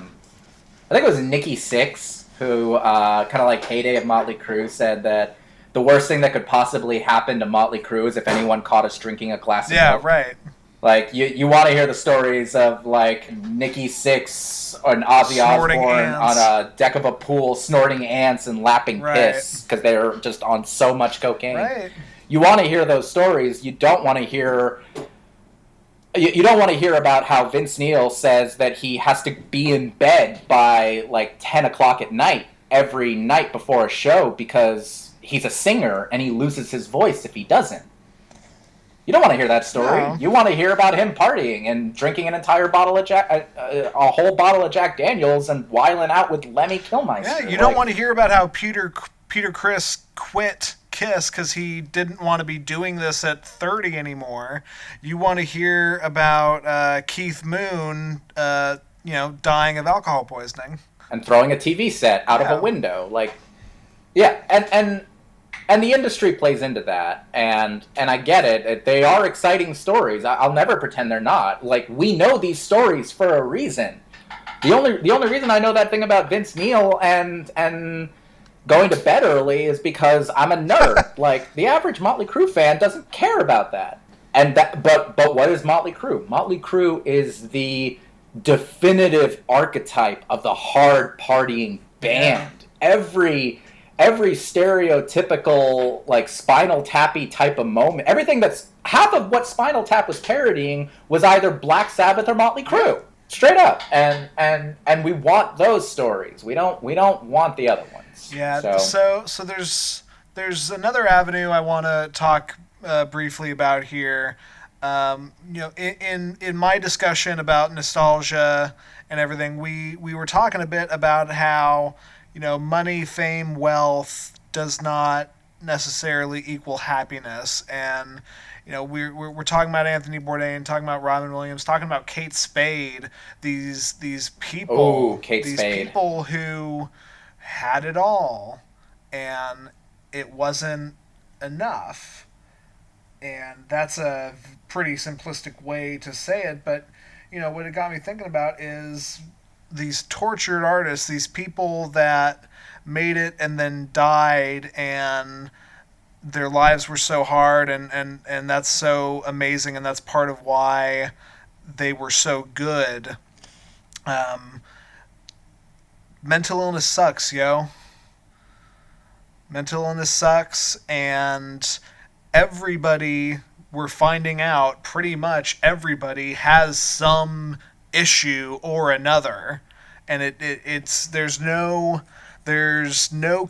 think it was Nikki Sixx who kind of like heyday of Motley Crue said that the worst thing that could possibly happen to Motley Crue is if anyone caught us drinking a glass of milk. Yeah, right. Like, you want to hear the stories of, like, Nikki Sixx and Ozzy Osbourne on a deck of a pool snorting ants and lapping piss because they're just on so much cocaine. Right. You want to hear those stories. You don't want to hear... You don't want to hear about how Vince Neil says that he has to be in bed by, like, 10 o'clock at night every night before a show because he's a singer and he loses his voice if he doesn't. You don't want to hear that story. No. You want to hear about him partying and drinking an entire bottle of a whole bottle of Jack Daniels and whiling out with Lemmy Kilmister. Yeah, you don't want to hear about how Peter Criss quit Kiss because he didn't want to be doing this at 30 anymore. You want to hear about Keith Moon, dying of alcohol poisoning and throwing a TV set out of a window, and the industry plays into that, and I get it. They are exciting stories. I'll never pretend they're not. Like, we know these stories for a reason. The only reason I know that thing about Vince Neil and going to bed early is because I'm a nerd. Like, the average Motley Crue fan doesn't care about that. But what is Motley Crue? Motley Crue is the definitive archetype of the hard partying band. Every stereotypical, like, Spinal Tappy type of moment, everything that's half of what Spinal Tap was parodying was either Black Sabbath or Motley Crue, straight up. And we want those stories. We don't want the other ones. Yeah. So there's another avenue I want to talk briefly about here. In my discussion about nostalgia and everything, we were talking a bit about how money, fame, wealth does not necessarily equal happiness. And, we're talking about Anthony Bourdain, talking about Robin Williams, talking about Kate Spade, these people, people who had it all and it wasn't enough. And that's a pretty simplistic way to say it, but, what it got me thinking about is these tortured artists, these people that made it and then died, and their lives were so hard, and that's so amazing, and that's part of why they were so good. Mental illness sucks, yo. Mental illness sucks, and everybody, we're finding out, pretty much everybody has some issue or another, and it's there's no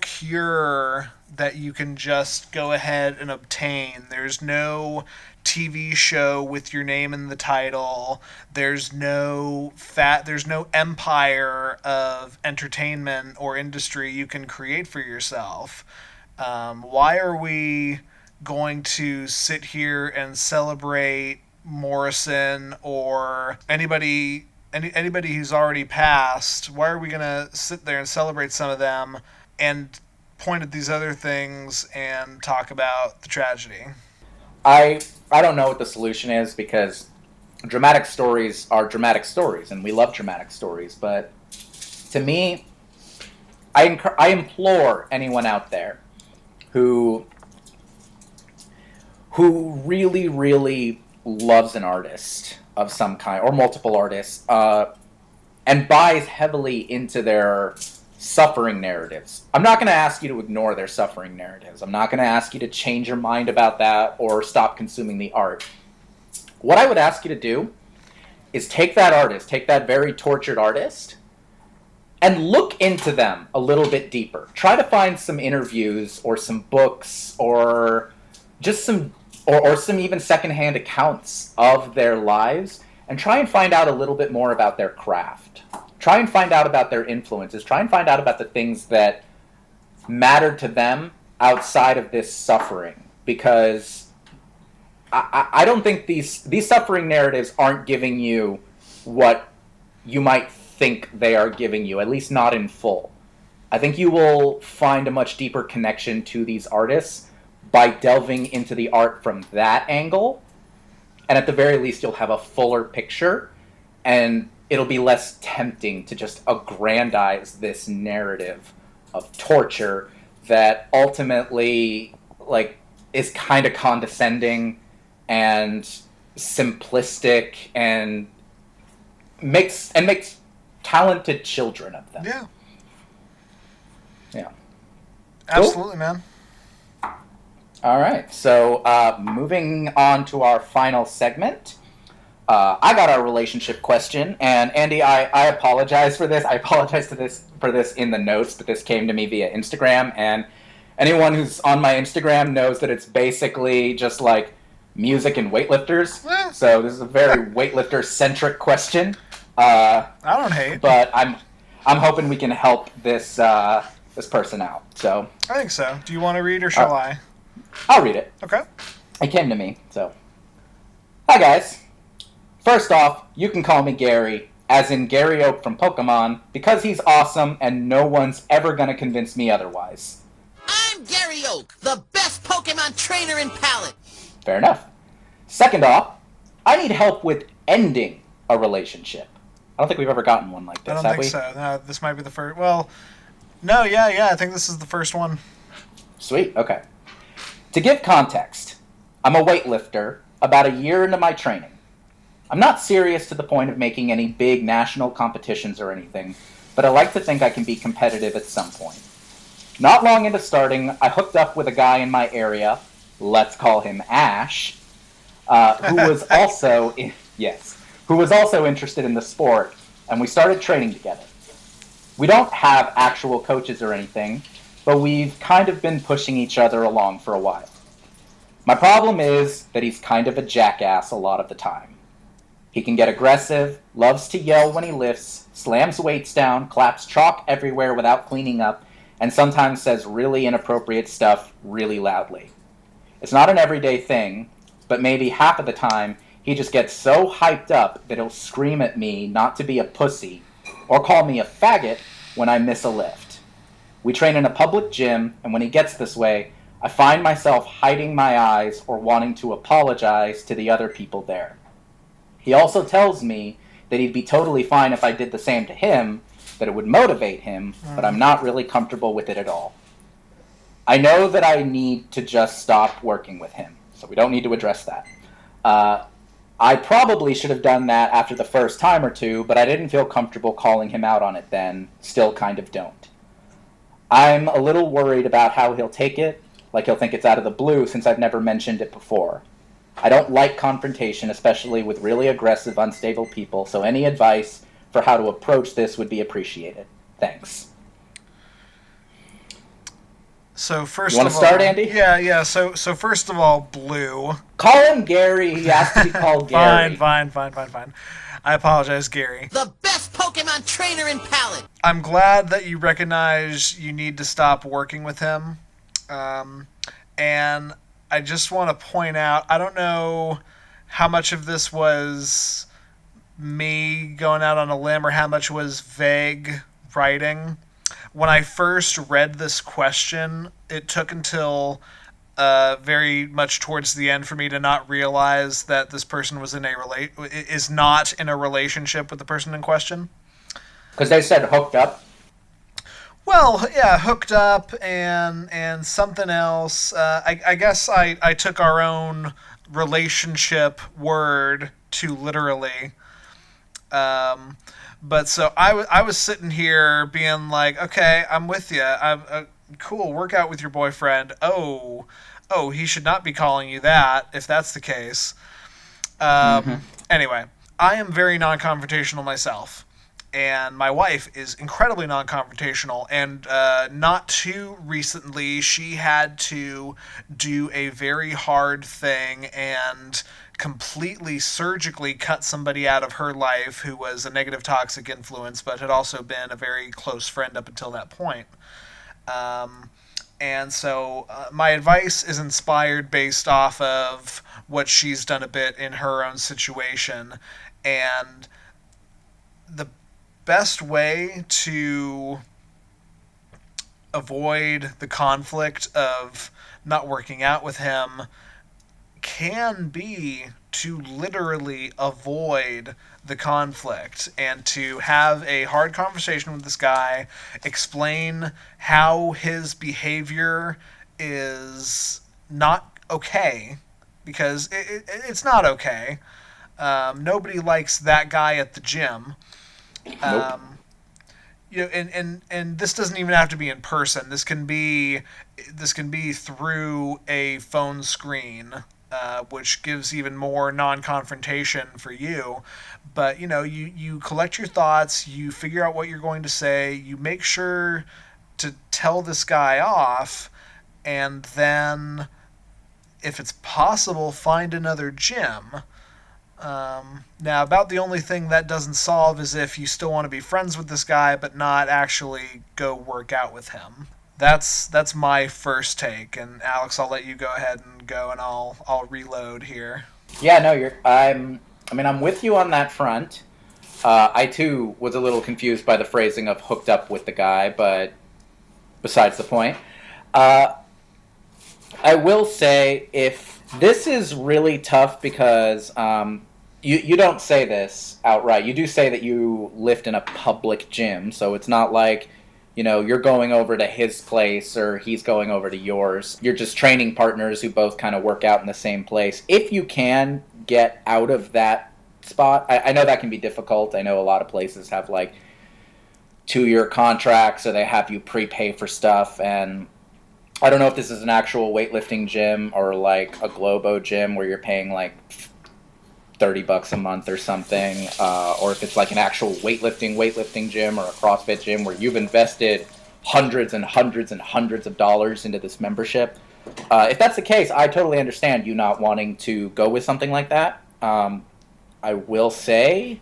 cure that you can just go ahead and obtain. There's no TV show with your name in the title. There's no empire of entertainment or industry you can create for yourself. Why are we going to sit here and celebrate Morrison or anybody who's already passed? Why are we going to sit there and celebrate some of them and point at these other things and talk about the tragedy? I don't know what the solution is, because dramatic stories are dramatic stories, and we love dramatic stories. But to me, I implore anyone out there who really, really loves an artist of some kind, or multiple artists, and buys heavily into their suffering narratives. I'm not going to ask you to ignore their suffering narratives. I'm not going to ask you to change your mind about that or stop consuming the art. What I would ask you to do is take that artist, take that very tortured artist, and look into them a little bit deeper. Try to find some interviews or some books or just some even secondhand accounts of their lives, and try and find out a little bit more about their craft. Try and find out about their influences. Try and find out about the things that mattered to them outside of this suffering. Because I don't think these suffering narratives aren't giving you what you might think they are giving you, at least not in full. I think you will find a much deeper connection to these artists by delving into the art from that angle. And at the very least, you'll have a fuller picture, and it'll be less tempting to just aggrandize this narrative of torture that ultimately, like, is kind of condescending and simplistic and makes talented children of them. Yeah. Yeah. Absolutely, Cool. man. All right. So moving on to our final segment. I got our relationship question, and Andy, I apologize for this. I apologize for this in the notes, but this came to me via Instagram, and anyone who's on my Instagram knows that it's basically just like music and weightlifters. So this is a very weightlifter-centric question. I don't hate. But I'm hoping we can help this person out. So I think so. Do you want to read or shall I? I'll read it. Okay. It came to me. So, hi guys. First off, you can call me Gary, as in Gary Oak from Pokemon, because he's awesome and no one's ever gonna convince me otherwise. I'm Gary Oak, the best Pokemon trainer in Pallet. Fair enough. Second off, I need help with ending a relationship. I don't think we've ever gotten one like this, I don't have think we? so. No, this might be the first. Well, no, yeah. I think this is the first one. Sweet, okay. To give context, I'm a weightlifter about a year into my training. I'm not serious to the point of making any big national competitions or anything, but I like to think I can be competitive at some point. Not long into starting, I hooked up with a guy in my area, let's call him Ash, who was also interested in the sport, and we started training together. We don't have actual coaches or anything, but we've kind of been pushing each other along for a while. My problem is that he's kind of a jackass a lot of the time. He can get aggressive, loves to yell when he lifts, slams weights down, claps chalk everywhere without cleaning up, and sometimes says really inappropriate stuff really loudly. It's not an everyday thing, but maybe half of the time he just gets so hyped up that he'll scream at me not to be a pussy or call me a faggot when I miss a lift. We train in a public gym, and when he gets this way, I find myself hiding my eyes or wanting to apologize to the other people there. He also tells me that he'd be totally fine if I did the same to him, that it would motivate him, but I'm not really comfortable with it at all. I know that I need to just stop working with him, so we don't need to address that. I probably should have done that after the first time or two, but I didn't feel comfortable calling him out on it then, still kind of don't. I'm a little worried about how he'll take it, like he'll think it's out of the blue since I've never mentioned it before. I don't like confrontation, especially with really aggressive, unstable people, so any advice for how to approach this would be appreciated. Thanks. So first You want of to start, all, Andy? yeah. So first of all, Blue. Call him Gary. He has to be called Gary. Fine. I apologize, Gary. The best Pokemon trainer in Pallet. I'm glad that you recognize you need to stop working with him. And I just want to point out, I don't know how much of this was me going out on a limb or how much was vague writing. When I first read this question, it took until very much towards the end for me to not realize that this person was is not in a relationship with the person in question. Because they said hooked up. Well, yeah, hooked up and something else. I guess I took our own relationship word too literally. But so I was sitting here being like, okay, I'm with you. I'm cool. Work out with your boyfriend. Oh, he should not be calling you that if that's the case. Anyway, I am very non-confrontational myself. And my wife is incredibly non-confrontational, and not too recently, she had to do a very hard thing and completely surgically cut somebody out of her life who was a negative toxic influence, but had also been a very close friend up until that point. And so my advice is inspired based off of what she's done a bit in her own situation. And the best way to avoid the conflict of not working out with him can be to literally avoid the conflict and to have a hard conversation with this guy, explain how his behavior is not okay, because it's not okay. Nobody likes that guy at the gym. Nope. You know, and this doesn't even have to be in person. This can be through a phone screen, which gives even more non-confrontation for you. But you know, you collect your thoughts, you figure out what you're going to say, you make sure to tell this guy off, and then, if it's possible, find another gym. Now, about the only thing that doesn't solve is if you still want to be friends with this guy, but not actually go work out with him. That's my first take. And Alex, I'll let you go ahead and go, and I'll reload here. Yeah, no, I'm with you on that front. I too was a little confused by the phrasing of hooked up with the guy, but besides the point. I will say, if this is really tough because you don't say this outright. You do say that you lift in a public gym, so it's not like, you know, you're going over to his place or he's going over to yours. You're just training partners who both kind of work out in the same place. If you can get out of that spot, I know that can be difficult. I know a lot of places have like 2-year contracts, or they have you prepay for stuff, and I don't know if this is an actual weightlifting gym or like a Globo gym where you're paying like $30 a month or something, or if it's like an actual weightlifting gym or a CrossFit gym where you've invested hundreds and hundreds and hundreds of dollars into this membership. If that's the case, I totally understand you not wanting to go with something like that. I will say,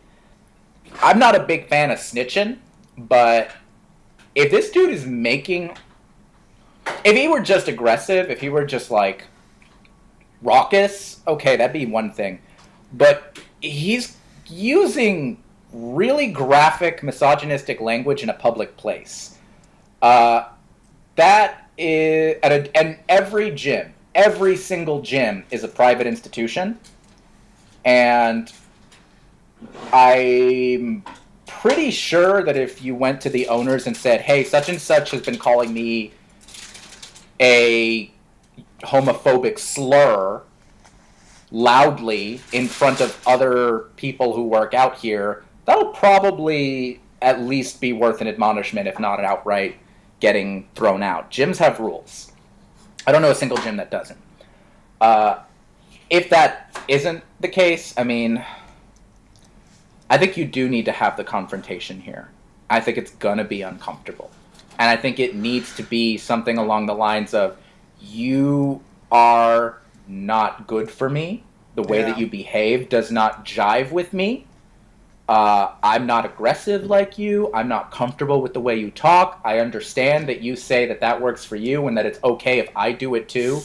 I'm not a big fan of snitching, but if this dude is making... If he were just aggressive, if he were just, like, raucous, okay, that'd be one thing. But he's using really graphic, misogynistic language in a public place. That is... And every gym, every single gym is a private institution. And I'm pretty sure that if you went to the owners and said, hey, such and such has been calling me a homophobic slur loudly in front of other people who work out here, that'll probably at least be worth an admonishment, if not an outright getting thrown out. Gyms have rules. I don't know a single gym that doesn't. If that isn't the case, I mean, I think you do need to have the confrontation here. I think it's gonna be uncomfortable. And I think it needs to be something along the lines of, you are not good for me. The way that Yeah. you behave does not jive with me. I'm not aggressive like you. I'm not comfortable with the way you talk. I understand that you say that that works for you and that it's okay if I do it too.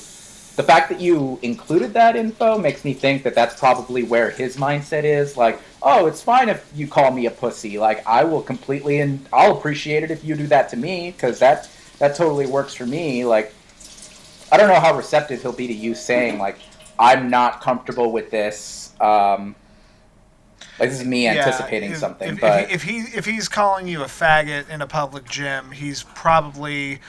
The fact that you included that info makes me think that that's probably where his mindset is. Like, oh, it's fine if you call me a pussy. Like, I will completely, and I'll appreciate it if you do that to me, because that totally works for me. Like, I don't know how receptive he'll be to you saying, like, I'm not comfortable with this. Like, this is me Yeah, anticipating something, but if he's calling you a faggot in a public gym, he's probably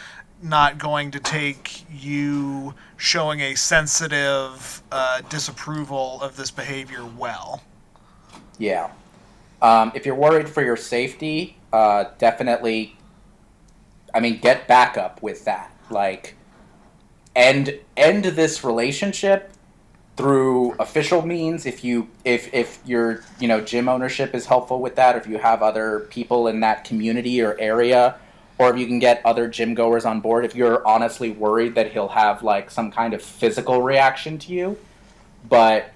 not going to take you showing a sensitive disapproval of this behavior well. yeah. If you're worried for your safety, definitely, I mean, get backup with that. Like, end this relationship through official means if your gym ownership is helpful with that, or if you have other people in that community or area, or if you can get other gym goers on board, if you're honestly worried that he'll have like some kind of physical reaction to you. But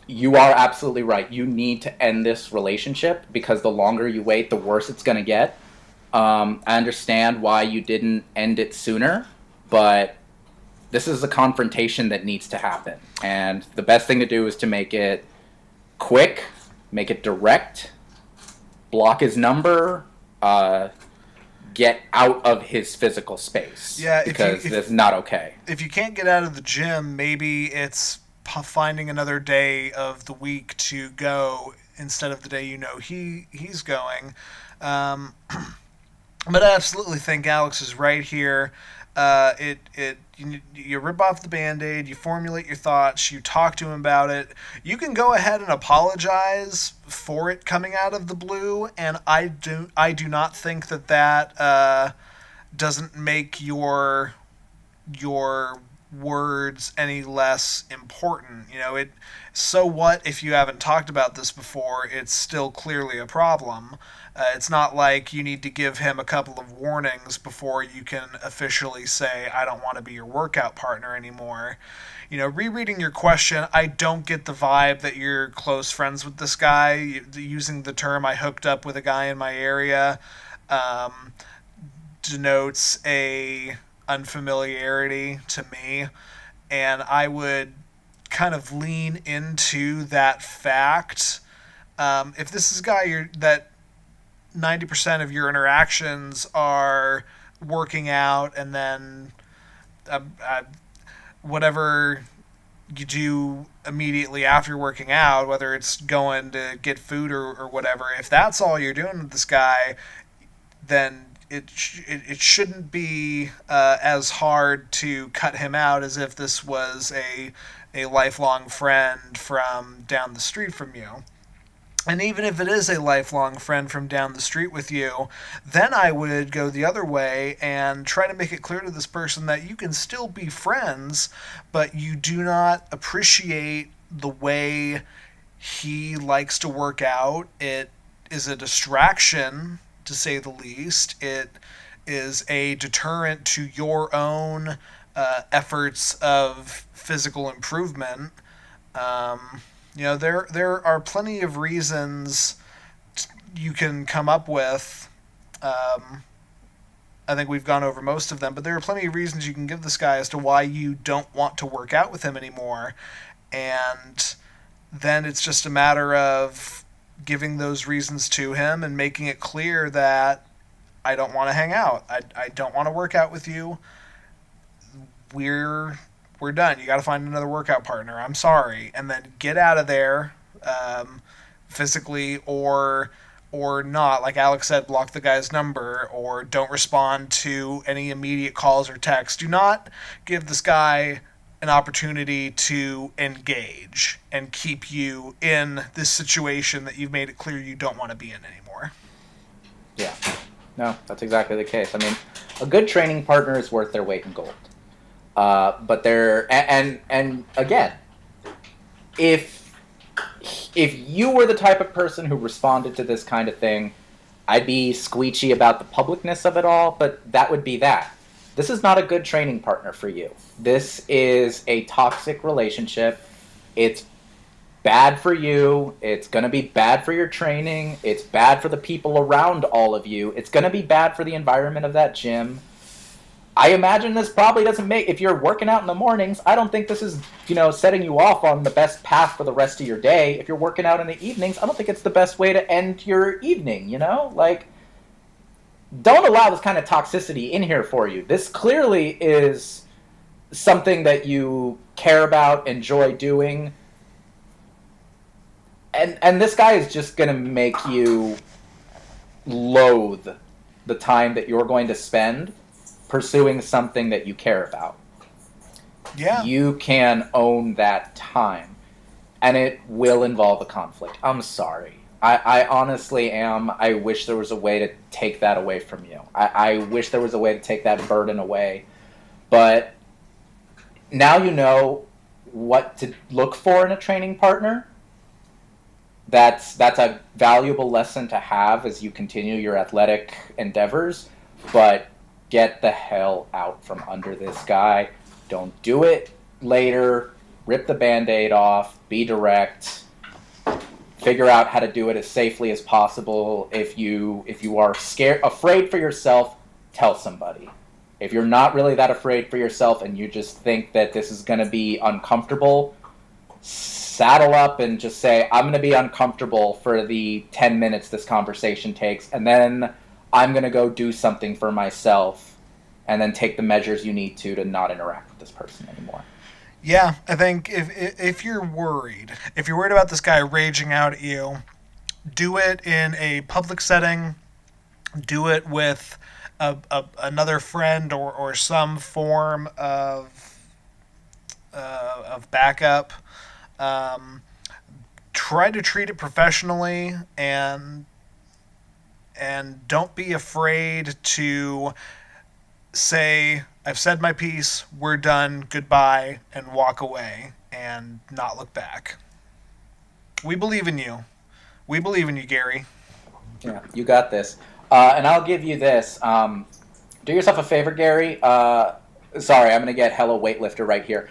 you are absolutely right, you need to end this relationship, because the longer you wait, the worse it's going to get. I understand why you didn't end it sooner, but this is a confrontation that needs to happen. And the best thing to do is to make it quick, make it direct, block his number, get out of his physical space. Yeah, because it's not okay. If you can't get out of the gym, maybe it's finding another day of the week to go instead of the day he's going. But I absolutely think Alex is right here. You rip off the Band-Aid, you formulate your thoughts, you talk to him about it. You can go ahead and apologize for it coming out of the blue, and I do not think that doesn't make your words any less important. So what if you haven't talked about this before? It's still clearly a problem. It's not like you need to give him a couple of warnings before you can officially say, I don't want to be your workout partner anymore. Rereading your question, I don't get the vibe that you're close friends with this guy. Using the term, I hooked up with a guy in my area, denotes a unfamiliarity to me. And I would kind of lean into that fact. If this is a guy that 90% of your interactions are working out, and then whatever you do immediately after working out, whether it's going to get food or whatever, if that's all you're doing with this guy, then it shouldn't be as hard to cut him out as if this was a lifelong friend from down the street from you. And even if it is a lifelong friend from down the street with you, then I would go the other way and try to make it clear to this person that you can still be friends, but you do not appreciate the way he likes to work out. It is a distraction, to say the least. It is a deterrent to your own efforts of physical improvement. There are plenty of reasons you can come up with. I think we've gone over most of them, but there are plenty of reasons you can give this guy as to why you don't want to work out with him anymore. And then it's just a matter of giving those reasons to him and making it clear that I don't want to hang out. I don't want to work out with you. We're done. You got to find another workout partner. I'm sorry. And then get out of there, physically or not. Like Alex said, block the guy's number or don't respond to any immediate calls or texts. Do not give this guy an opportunity to engage and keep you in this situation that you've made it clear you don't want to be in anymore. Yeah. No, that's exactly the case. I mean, a good training partner is worth their weight in gold. But they're and again, if you were the type of person who responded to this kind of thing, I'd be squeechy about the publicness of it all, but that would be that. This is not a good training partner for you. This is a toxic relationship. It's bad for you. It's going to be bad for your training. It's bad for the people around all of you. It's going to be bad for the environment of that gym. I imagine this probably doesn't make, if you're working out in the mornings, I don't think this is, setting you off on the best path for the rest of your day. If you're working out in the evenings, I don't think it's the best way to end your evening, Like, don't allow this kind of toxicity in here for you. This clearly is something that you care about, enjoy doing. And this guy is just going to make you loathe the time that you're going to spend pursuing something that you care about. Yeah. You can own that time. And it will involve a conflict. I'm sorry. I honestly am. I wish there was a way to take that away from you. I wish there was a way to take that burden away. But now you know what to look for in a training partner. That's a valuable lesson to have as you continue your athletic endeavors. But get the hell out from under this guy. Don't do it later. Rip the Band-Aid off. Be direct. Figure out how to do it as safely as possible. If you are afraid for yourself, tell somebody. If you're not really that afraid for yourself and you just think that this is going to be uncomfortable, saddle up and just say, I'm going to be uncomfortable for the 10 minutes this conversation takes, and then I'm going to go do something for myself, and then take the measures you need to not interact with this person anymore. Yeah, I think if you're worried about this guy raging out at you, do it in a public setting. Do it with another friend or some form of backup. Try to treat it professionally, and don't be afraid to say, I've said my piece, we're done, goodbye, and walk away and not look back. We believe in you. We believe in you, Gary. Yeah, you got this. And I'll give you this. Do yourself a favor, Gary. Sorry, I'm going to get hella weightlifter right here.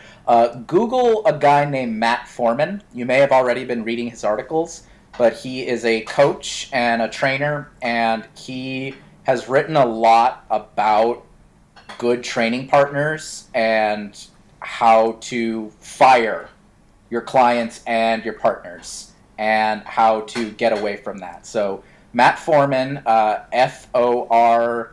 Google a guy named Matt Foreman. You may have already been reading his articles, but he is a coach and a trainer, and he has written a lot about good training partners and how to fire your clients and your partners and how to get away from that. So Matt Foreman, Foreman.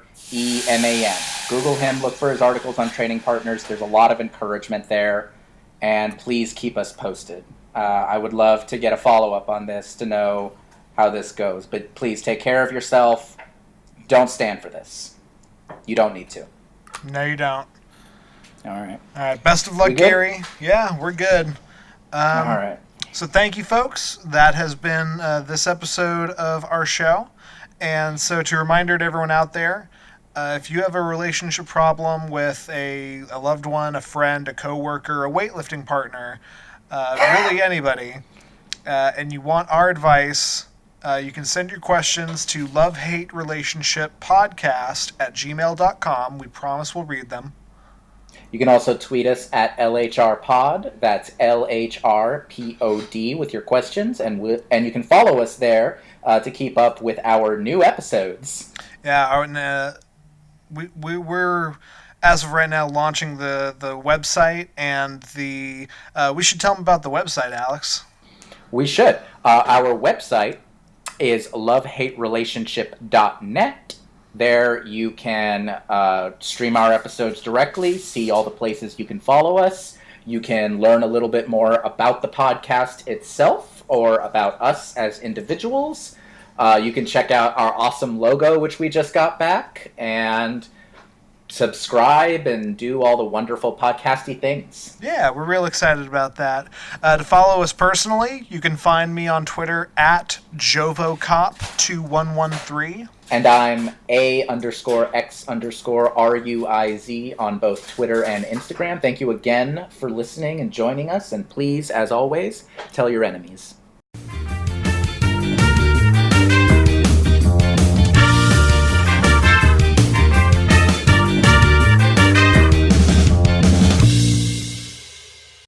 Google him, look for his articles on training partners. There's a lot of encouragement there, and please keep us posted. I would love to get a follow-up on this to know how this goes, but please take care of yourself. Don't stand for this. You don't need to. No, you don't. All right. All right. Best of luck, Gary. Yeah, we're good. All right. So thank you, folks. That has been this episode of our show. And so to reminder to everyone out there, if you have a relationship problem with a loved one, a friend, a coworker, a weightlifting partner, really anybody, and you want our advice, you can send your questions to lovehaterelationshippodcast@gmail.com. We promise we'll read them. You can also tweet us at LHRpod. That's LHRPOD with your questions, and you can follow us there to keep up with our new episodes. Yeah, we're as of right now launching the website, and we should tell them about the website, Alex. We should. Our website is lovehaterelationship.net. There you can stream our episodes directly, see all the places you can follow us. You can learn a little bit more about the podcast itself or about us as individuals. You can check out our awesome logo, which we just got back, and subscribe and do all the wonderful podcasty things. Yeah, we're real excited about that. To follow us personally, you can find me on Twitter at JovoCop2113. And I'm A_X_RUIZ on both Twitter and Instagram. Thank you again for listening and joining us. And please, as always, tell your enemies.